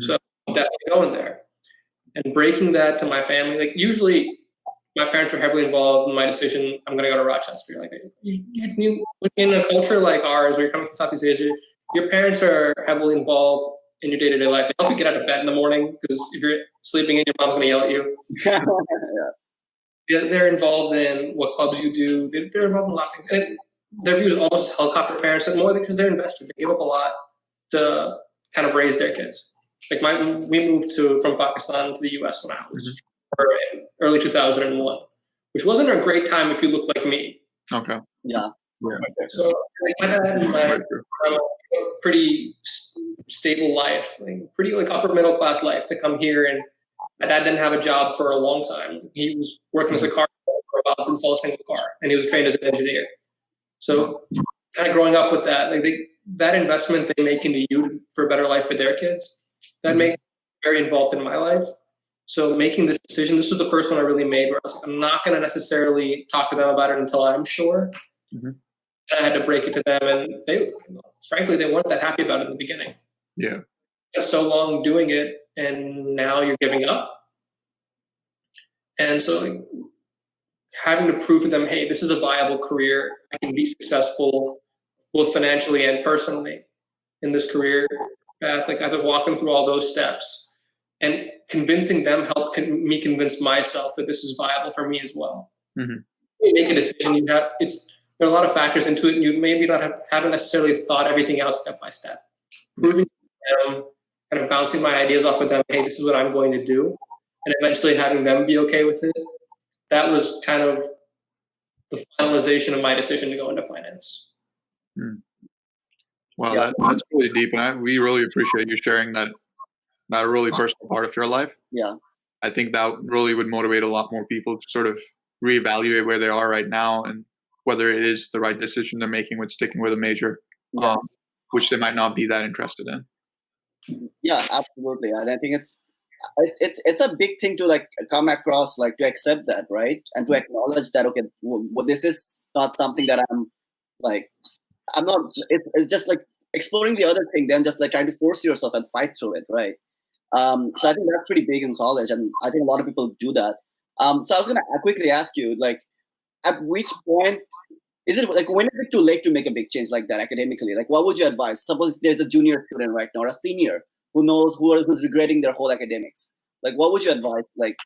So I'm definitely going there. And breaking that to my family, like usually my parents are heavily involved in my decision, I'm going to go to Rochester. Like you in a culture like ours, where you're coming from Southeast Asia, your parents are heavily involved in your day-to-day life. They help you get out of bed in the morning because if you're sleeping in, your mom's going to yell at you. Yeah. They're involved in what clubs you do. They're involved in a lot of things. And their view is almost helicopter parents, and more because they're invested. They give up a lot to kind of raise their kids. Like we moved from Pakistan to the U.S. when I was in early 2001, which wasn't a great time if you look like me. Okay. Yeah. So like, my dad and my pretty stable life, like, pretty like upper middle class life to come here, and my dad didn't have a job for a long time. He was working as a car for about didn't sell a single car, and he was trained as an engineer. So kind of growing up with that, like that investment they make into you for a better life for their kids, that made me very involved in my life. So making this decision, this was the first one I really made where I was like, I'm not going to necessarily talk to them about it until I'm sure. And I had to break it to them, and they weren't that happy about it in the beginning. Yeah. So long doing it, and now you're giving up. And so like, having to prove to them, hey, this is a viable career. I can be successful both financially and personally in this career path. Like I had to walk them through all those steps, and convincing them helped me convince myself that this is viable for me as well. you make a decision, there are a lot of factors into it, and you maybe haven't necessarily thought everything out step by step. Proving to them, kind of bouncing my ideas off of them, hey, this is what I'm going to do, and eventually having them be okay with it. That was kind of the finalization of my decision to go into finance. Wow, that's really deep, and we really appreciate you sharing that really personal part of your life. Yeah. I think that really would motivate a lot more people to sort of reevaluate where they are right now and whether it is the right decision they're making with sticking with a major, which they might not be that interested in. Yeah, absolutely. And I think it's a big thing to like come across, like to accept that, right? And to acknowledge that, okay, well, this is not something that I'm not, it's just like exploring the other thing, then just like trying to force yourself and fight through it, right? So I think that's pretty big in college, and I think a lot of people do that. So I was gonna quickly ask you, like, at which point is it like, when is it too late to make a big change like that academically? Like, what would you advise? Suppose there's a junior student right now, or a senior who's regretting their whole academics. Like, what would you advise, like,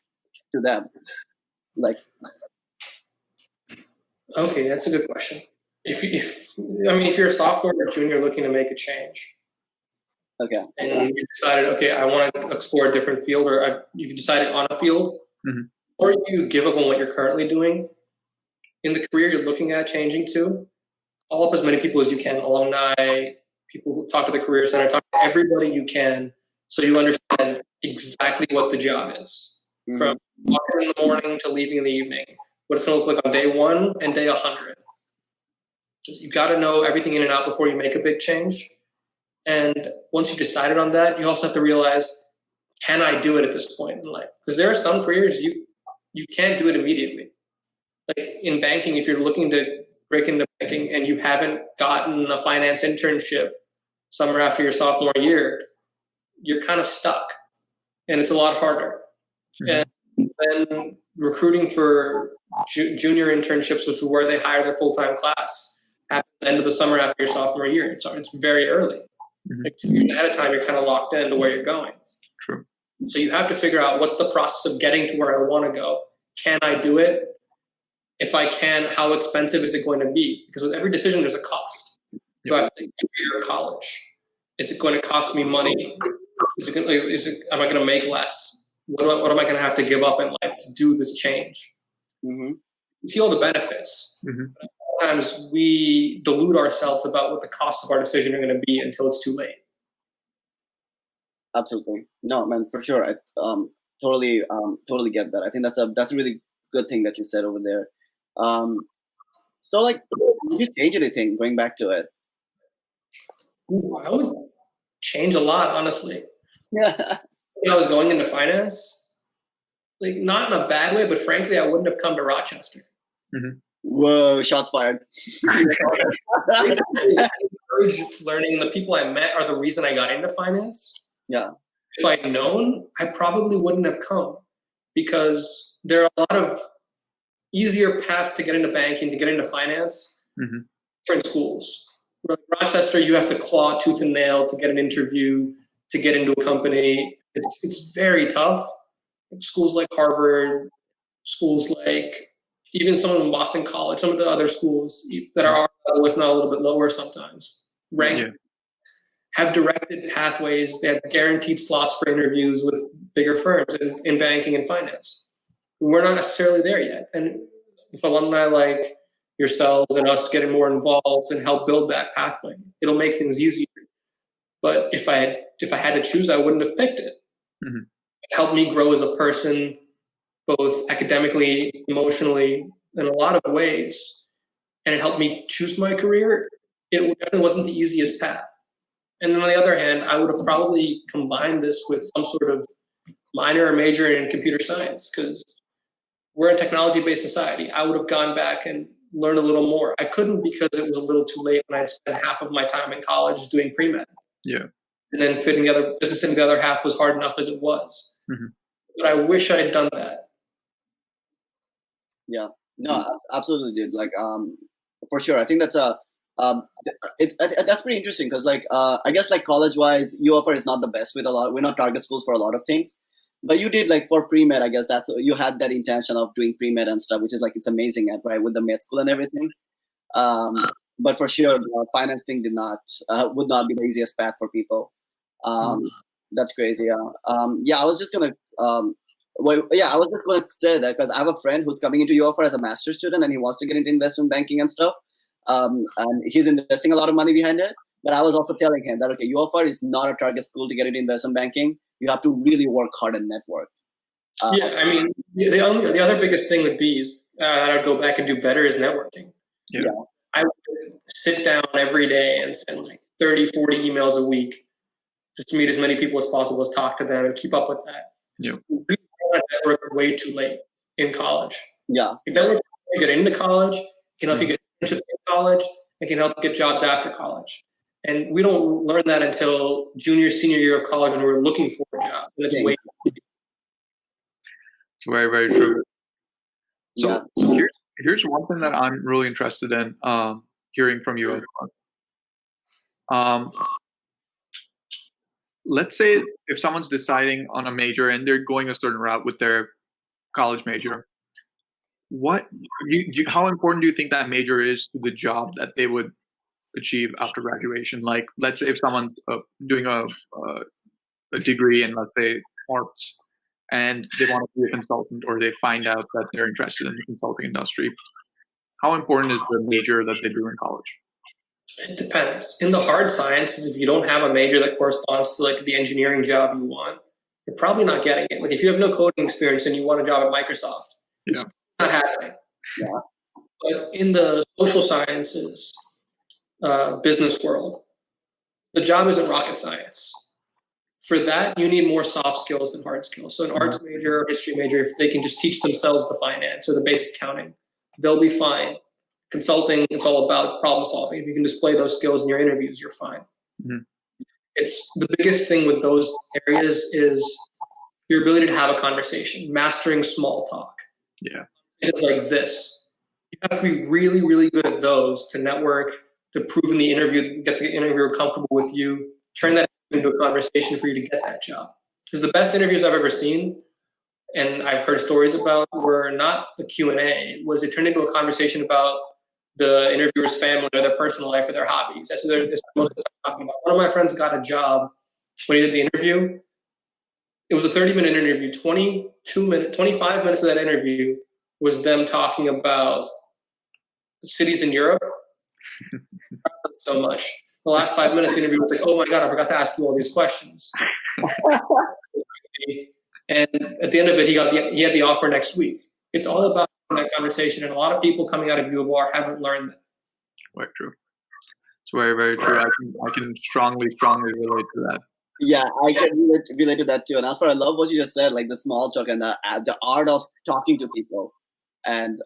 to them? Like, okay, that's a good question. If you're a sophomore or junior looking to make a change, okay, and you decided, okay, I want to explore a different field, or you've decided on a field, or you give up on what you're currently doing in the career you're looking at changing to, call up as many people as you can, alumni, people who talk to the Career Center, talk to everybody you can, so you understand exactly what the job is, from walking in the morning to leaving in the evening, what it's going to look like on day 1 and day 100. You got to know everything in and out before you make a big change. And once you decided on that, you also have to realize, can I do it at this point in life? Because there are some careers you can't do it immediately. Like in banking, if you're looking to break into banking and you haven't gotten a finance internship summer after your sophomore year, you're kind of stuck, and it's a lot harder. And then recruiting for junior internships, which is where they hire their full-time class, at the end of the summer after your sophomore year. It's very early. Like 2 years ahead of time, you're kind of locked into where you're going. True. So you have to figure out, what's the process of getting to where I want to go? Can I do it? If I can, how expensive is it going to be? Because with every decision, there's a cost. Do I have to take 2 years of college? Is it going to cost me money? Am I going to make less? What am I going to have to give up in life to do this change? You see all the benefits. Sometimes we delude ourselves about what the costs of our decision are going to be until it's too late. Absolutely. No, man, for sure. I totally get that. I think that's a really good thing that you said over there. So, like, did you change anything going back to it? I would change a lot, honestly. Yeah. When I was going into finance, like, not in a bad way, but frankly, I wouldn't have come to Rochester. Whoa, shots fired. Learning, the people I met are the reason I got into finance. Yeah. If I'd known, I probably wouldn't have come, because there are a lot of easier paths to get into banking, to get into finance, different schools. Like Rochester, you have to claw tooth and nail to get an interview, to get into a company. It's very tough. Schools like Harvard, schools like even some in Boston College, some of the other schools that are, if not a little bit lower sometimes, ranked, have directed pathways. They have guaranteed slots for interviews with bigger firms in banking and finance. We're not necessarily there yet. And if alumni like yourselves and us getting more involved and help build that pathway, it'll make things easier. But if I had to choose, I wouldn't have picked it. It helped me grow as a person, both academically, emotionally, in a lot of ways. And it helped me choose my career. It definitely wasn't the easiest path. And then on the other hand, I would have probably combined this with some sort of minor or major in computer science, because we're a technology-based society. I would have gone back and learned a little more. I couldn't, because it was a little too late when I'd spent half of my time in college doing pre-med. Yeah. And then fitting the other business into the other half was hard enough as it was. But I wish I had done that. Yeah. No, absolutely, dude. Like, for sure. I think that's that's pretty interesting, because, like, I guess, like, college-wise, UFR is not the best with we're not target schools for a lot of things. But you did like for pre-med, I guess you had that intention of doing pre-med and stuff, which is like, it's amazing, right, with the med school and everything. But for sure, the finance thing would not be the easiest path for people. That's crazy. Yeah, I was just gonna say that because I have a friend who's coming into UFR as a master's student, and he wants to get into investment banking and stuff. And he's investing a lot of money behind it. But I was also telling him that, okay, UFR is not a target school to get into investment banking. You have to really work hard and network. Yeah, I mean, the other biggest thing with bees that I'd go back and do better is networking. Yeah. I would sit down every day and send like 30, 40 emails a week just to meet as many people as possible, as talk to them and keep up with that. Yeah. We network way too late in college. Yeah. You network to get into college, it can help you get internships in college, it can help you get jobs after college. And we don't learn that until junior, senior year of college when we're looking for a job. And it's way too late. It's very, very true. So, Yeah. here's one thing that I'm really interested in hearing from you. Let's say if someone's deciding on a major and they're going a certain route with their college major, how important do you think that major is to the job that they would achieve after graduation? Like, let's say if someone's doing a degree in, let's say, arts, and they want to be a consultant, or they find out that they're interested in the consulting industry, how important is the major that they do in college? It depends. In the hard sciences, if you don't have a major that corresponds to like the engineering job you want, you're probably not getting it. Like if you have no coding experience and you want a job at Microsoft, it's not happening. Yeah. But in the social sciences, business world, the job isn't rocket science. For that, you need more soft skills than hard skills. So an arts major or history major, if they can just teach themselves the finance or the basic accounting, they'll be fine. Consulting, it's all about problem solving. If you can display those skills in your interviews, you're fine. Mm-hmm. It's the biggest thing with those areas is your ability to have a conversation, mastering small talk. Yeah. It's like this. You have to be really, really good at those to network, to prove in the interview, get the interviewer comfortable with you, turn that into a conversation for you to get that job. Because the best interviews I've ever seen, and I've heard stories about, were not a Q&A. It turned into a conversation about the interviewer's family or their personal life or their hobbies. That's what they're most of the time talking about. One of my friends got a job when he did the interview. It was a 30-minute interview. 25 minutes of that interview was them talking about cities in Europe. So much. The last 5 minutes of the interview was like, oh my God, I forgot to ask you all these questions. And at the end of it, he had the offer next week. It's all about that conversation, and a lot of people coming out of U of R haven't learned that. Very true. It's very, very true. I can strongly relate to that. Yeah, I can relate to that too. And Azfar, I love what you just said, like the small talk and the art of talking to people, and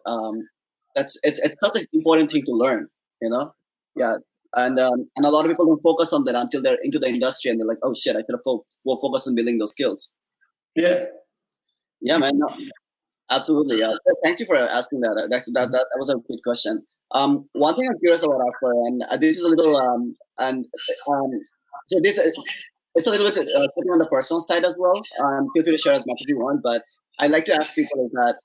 it's such an important thing to learn. Yeah. And a lot of people don't focus on that until they're into the industry and they're like, oh shit, I could have focused on building those skills. Yeah. Yeah, man. No, absolutely. Yeah. Thank you for asking that. That was a good question. One thing I'm curious about, Azfar, and this is a little so this is it's a little bit putting on the personal side as well. Feel free to share as much as you want, but I like to ask people is that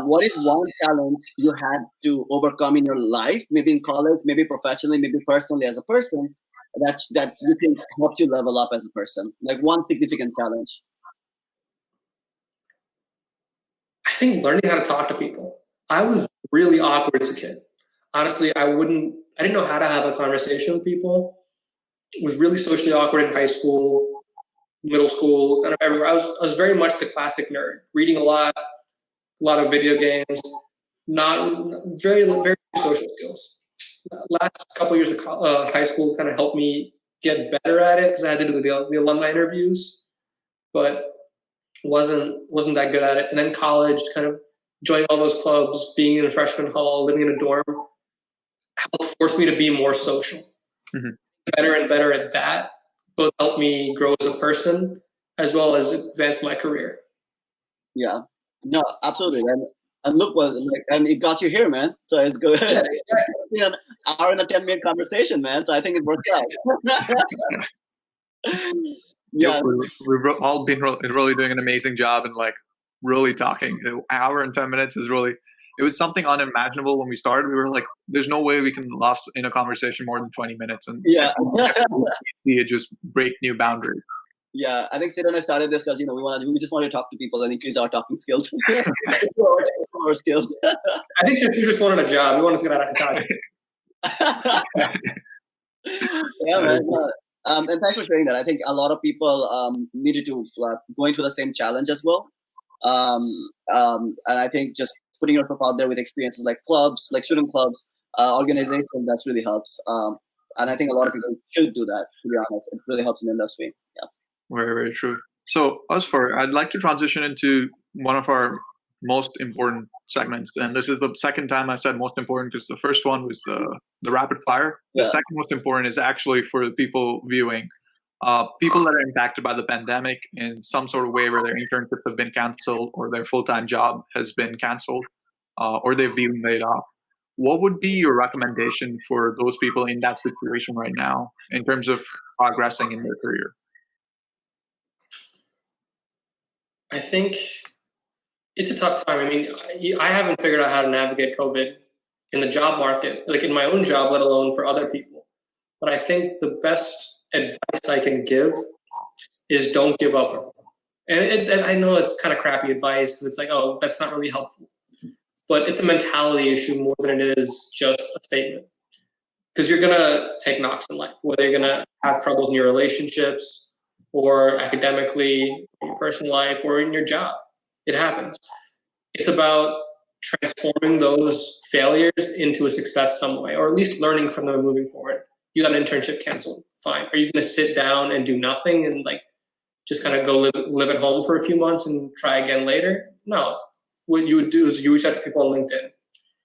what is one challenge you had to overcome in your life, maybe in college, maybe professionally, maybe personally as a person, that you think helped you level up as a person? Like one significant challenge. I think learning how to talk to people. I was really awkward as a kid. Honestly, I didn't know how to have a conversation with people. Was really socially awkward in high school, middle school, kind of everywhere. I was very much the classic nerd, reading a lot of video games, not very, very social skills. Last couple of years of high school kind of helped me get better at it because I had to do the alumni interviews, but wasn't that good at it. And then college, kind of joining all those clubs, being in a freshman hall, living in a dorm, helped force me to be more social. Mm-hmm. Better and better at that both helped me grow as a person as well as advance my career. Yeah, no, absolutely. And look, and it got you here, man. So it's good. Yeah, an hour and a 10-minute conversation, man. So I think it worked out. Yeah, We've all been really doing an amazing job and like really talking. An hour and 10 minutes is really, it was something unimaginable when we started. We were like, there's no way we can last in a conversation more than 20 minutes. And yeah. see it just break new boundaries. Yeah, I think Sid and I started this because we just want to talk to people and increase our talking skills, our skills. I think you just wanted a job. You want us to get out of college. Yeah, man. And thanks for sharing that. I think a lot of people needed to going through the same challenge as well. And I think just putting yourself out there with experiences like clubs, like student clubs, organizations, that's really helps. And I think a lot of people should do that, to be honest. It really helps in the industry. Yeah. Very, very true. So, Azfar, I'd like to transition into one of our most important segments, and this is the second time I said most important because the first one was the rapid fire. The second most important is actually for the people viewing, people that are impacted by the pandemic in some sort of way, where their internships have been canceled or their full-time job has been canceled, or they've been laid off. What would be your recommendation for those people in that situation right now in terms of progressing in their career? I think it's a tough time. I mean, I haven't figured out how to navigate COVID in the job market, like in my own job, let alone for other people. But I think the best advice I can give is don't give up. And I know it's kind of crappy advice because it's like, oh, that's not really helpful. But it's a mentality issue more than it is just a statement. Because you're going to take knocks in life, whether you're going to have troubles in your relationships or academically, in your personal life, or in your job. It happens. It's about transforming those failures into a success some way, or at least learning from them and moving forward. You got an internship canceled. Fine. Are you going to sit down and do nothing and like just kind of go live at home for a few months and try again later? No. What you would do is you reach out to people on LinkedIn.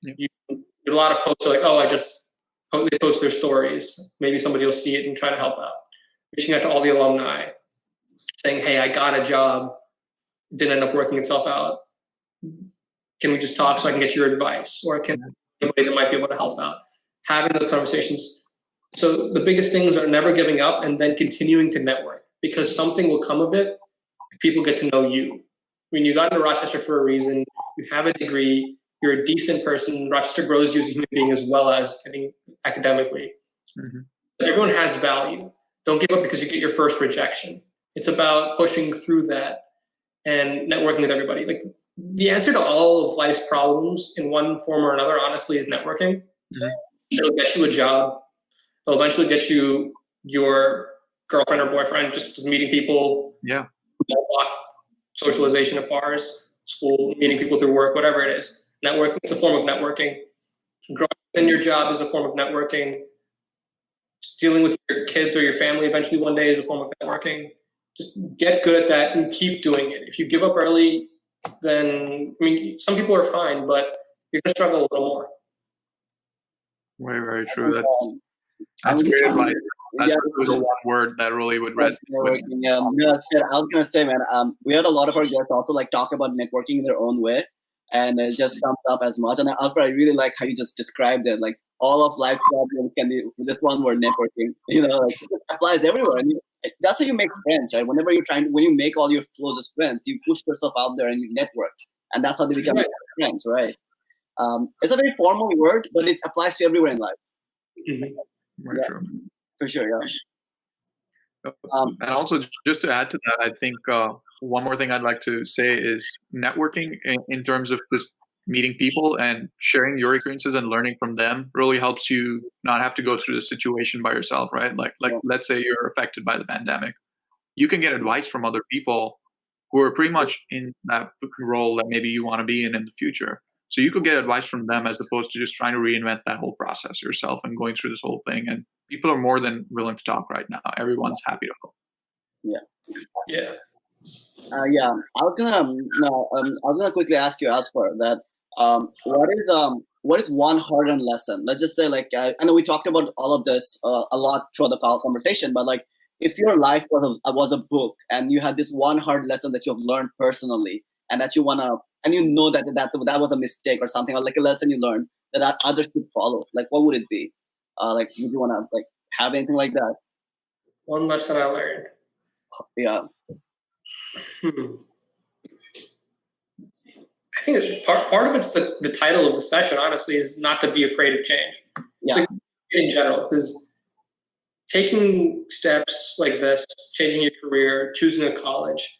Yeah. You get a lot of posts like, oh, they post their stories. Maybe somebody will see it and try to help out. Reaching out to all the alumni, saying, hey, I got a job, didn't end up working itself out. Can we just talk so I can get your advice? Or can anybody that might be able to help out? Having those conversations. So the biggest things are never giving up and then continuing to network, because something will come of it if people get to know you. I mean, you got into Rochester for a reason. You have a degree. You're a decent person. Rochester grows you as a human being as well as getting academically. Mm-hmm. Everyone has value. Don't give up because you get your first rejection. It's about pushing through that and networking with everybody. Like the answer to all of life's problems in one form or another, honestly, is networking. Mm-hmm. It'll get you a job. It'll eventually get you your girlfriend or boyfriend, just meeting people. Yeah. Socialization at bars, school, meeting people through work, whatever it is. Networking, it's a form of networking. Growing in your job is a form of networking. Just dealing with your kids or your family eventually one day is a form of networking. Just get good at that and keep doing it. If you give up early, then, I mean, some people are fine, but you're going to struggle a little more. Very, very true. That's great advice. That's the one word that really would resonate with me. I was going to say, man, we had a lot of our guests also like talk about networking in their own way, and it just comes up as much. And Azfar, I really like how you just described it. Like all of life's problems can be with this one word, networking. You know, like, it applies everywhere. And that's how you make friends, right? Whenever when you make all your closest friends, you push yourself out there and you network, and that's how they become friends, right? It's a very formal word, but it applies to everywhere in life. Mm-hmm. Very true. For sure, yeah. And also, just to add to that, I think one more thing I'd like to say is networking in terms of just meeting people and sharing your experiences and learning from them really helps you not have to go through the situation by yourself, right? Like let's say you're affected by the pandemic. You can get advice from other people who are pretty much in that role that maybe you want to be in the future. So you could get advice from them as opposed to just trying to reinvent that whole process yourself and going through this whole thing. And people are more than willing to talk right now. Everyone's happy to help. Yeah. Yeah. Yeah. I was gonna quickly ask you, Azfar, that what is one hard-earned lesson? Let's just say, like, I know we talked about all of this a lot throughout the call conversation, but like, if your life was a book and you had this one hard lesson that you've learned personally, and that you wanna, and you know that was a mistake or something, or like a lesson you learned that others should follow, like what would it be? Like, would you wanna like have anything like that? One lesson I learned. Yeah. I think part of it's the title of the session, honestly, is not to be afraid of change. Yeah. So in general, because taking steps like this, changing your career, choosing a college,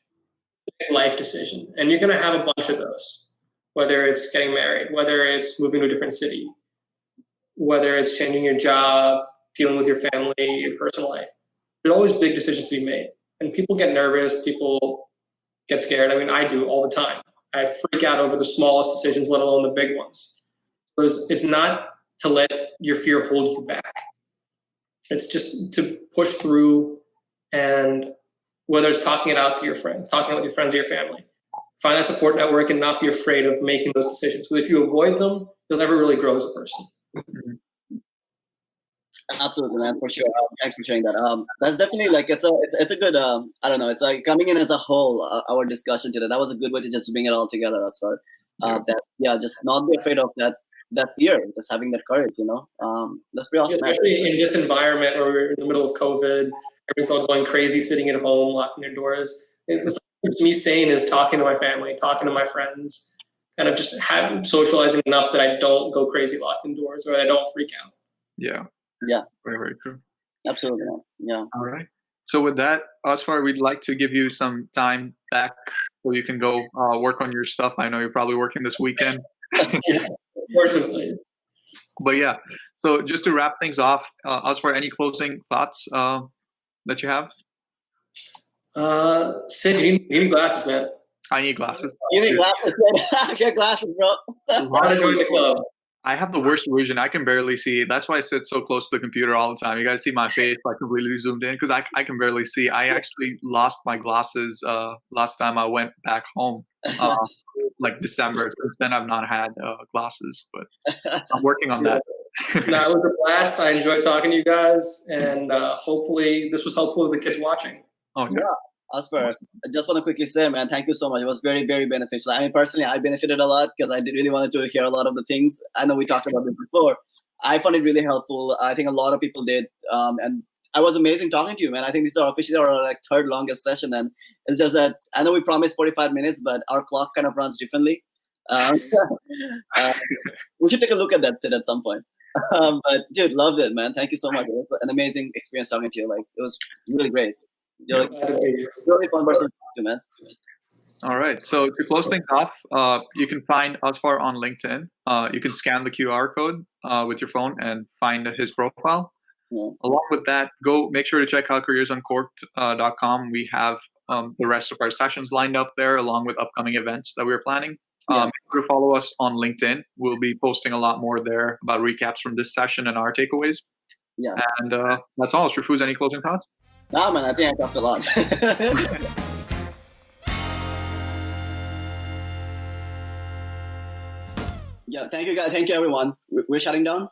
life decision, and you're going to have a bunch of those, whether it's getting married, whether it's moving to a different city, whether it's changing your job, dealing with your family, your personal life. There's always big decisions to be made. And people get nervous, people get scared. I mean, I do all the time. I freak out over the smallest decisions, let alone the big ones. So it's not to let your fear hold you back. It's just to push through, and whether it's talking it out to your friends, talking with your friends or your family, find that support network and not be afraid of making those decisions. Because if you avoid them, you'll never really grow as a person. Absolutely, man, for sure. Thanks for sharing that. That's definitely like it's a good. I don't know. It's like coming in as a whole. Our discussion today. That was a good way to just bring it all together, Azfar. Just not be afraid of that fear. Just having that courage. That's pretty awesome. Especially in this environment where we're in the middle of COVID, everyone's all going crazy, sitting at home, locking their doors. It's me sane is talking to my family, talking to my friends, kind of just socializing enough that I don't go crazy locked indoors or I don't freak out. Yeah. Yeah. Very, very true. Absolutely. Yeah. All right. So with that, Azfar, we'd like to give you some time back so you can go work on your stuff. I know you're probably working this weekend. Fortunately. But yeah, so just to wrap things off, Azfar, any closing thoughts that you have? Sid, you need glasses, man. I need glasses. You need glasses? Get glasses, bro. How to join the club. I have the worst illusion. I can barely see. That's why I sit so close to the computer all the time. You got to see my face like completely zoomed in because I can barely see. I actually lost my glasses last time I went back home, like December. Since then, I've not had glasses, but I'm working on that. No, it was a blast. I enjoyed talking to you guys, and hopefully this was helpful to the kids watching. Oh, yeah. Azfar, I just want to quickly say, man, thank you so much. It was very, very beneficial. I mean, personally, I benefited a lot because I really wanted to hear a lot of the things. I know we talked about this before. I found it really helpful. I think a lot of people did. And I was amazing talking to you, man. I think this is officially our like third longest session. And it's just that I know we promised 45 minutes, but our clock kind of runs differently. We should take a look at that, Sid, at some point. But dude, loved it, man. Thank you so much. It was an amazing experience talking to you. Like, it was really great. You're like, really fun person to talk to, man. All right. So to close things off, you can find Azfar on LinkedIn. You can scan the QR code with your phone and find his profile. Yeah. Along with that, go make sure to check out careersuncorked.com. We have the rest of our sessions lined up there, along with upcoming events that we're planning. Make sure to follow us on LinkedIn. We'll be posting a lot more there about recaps from this session and our takeaways. Yeah. And that's all. Shrifuz, any closing thoughts? Nah, man, I think I talked a lot. Yeah, thank you, guys. Thank you, everyone. We're shutting down.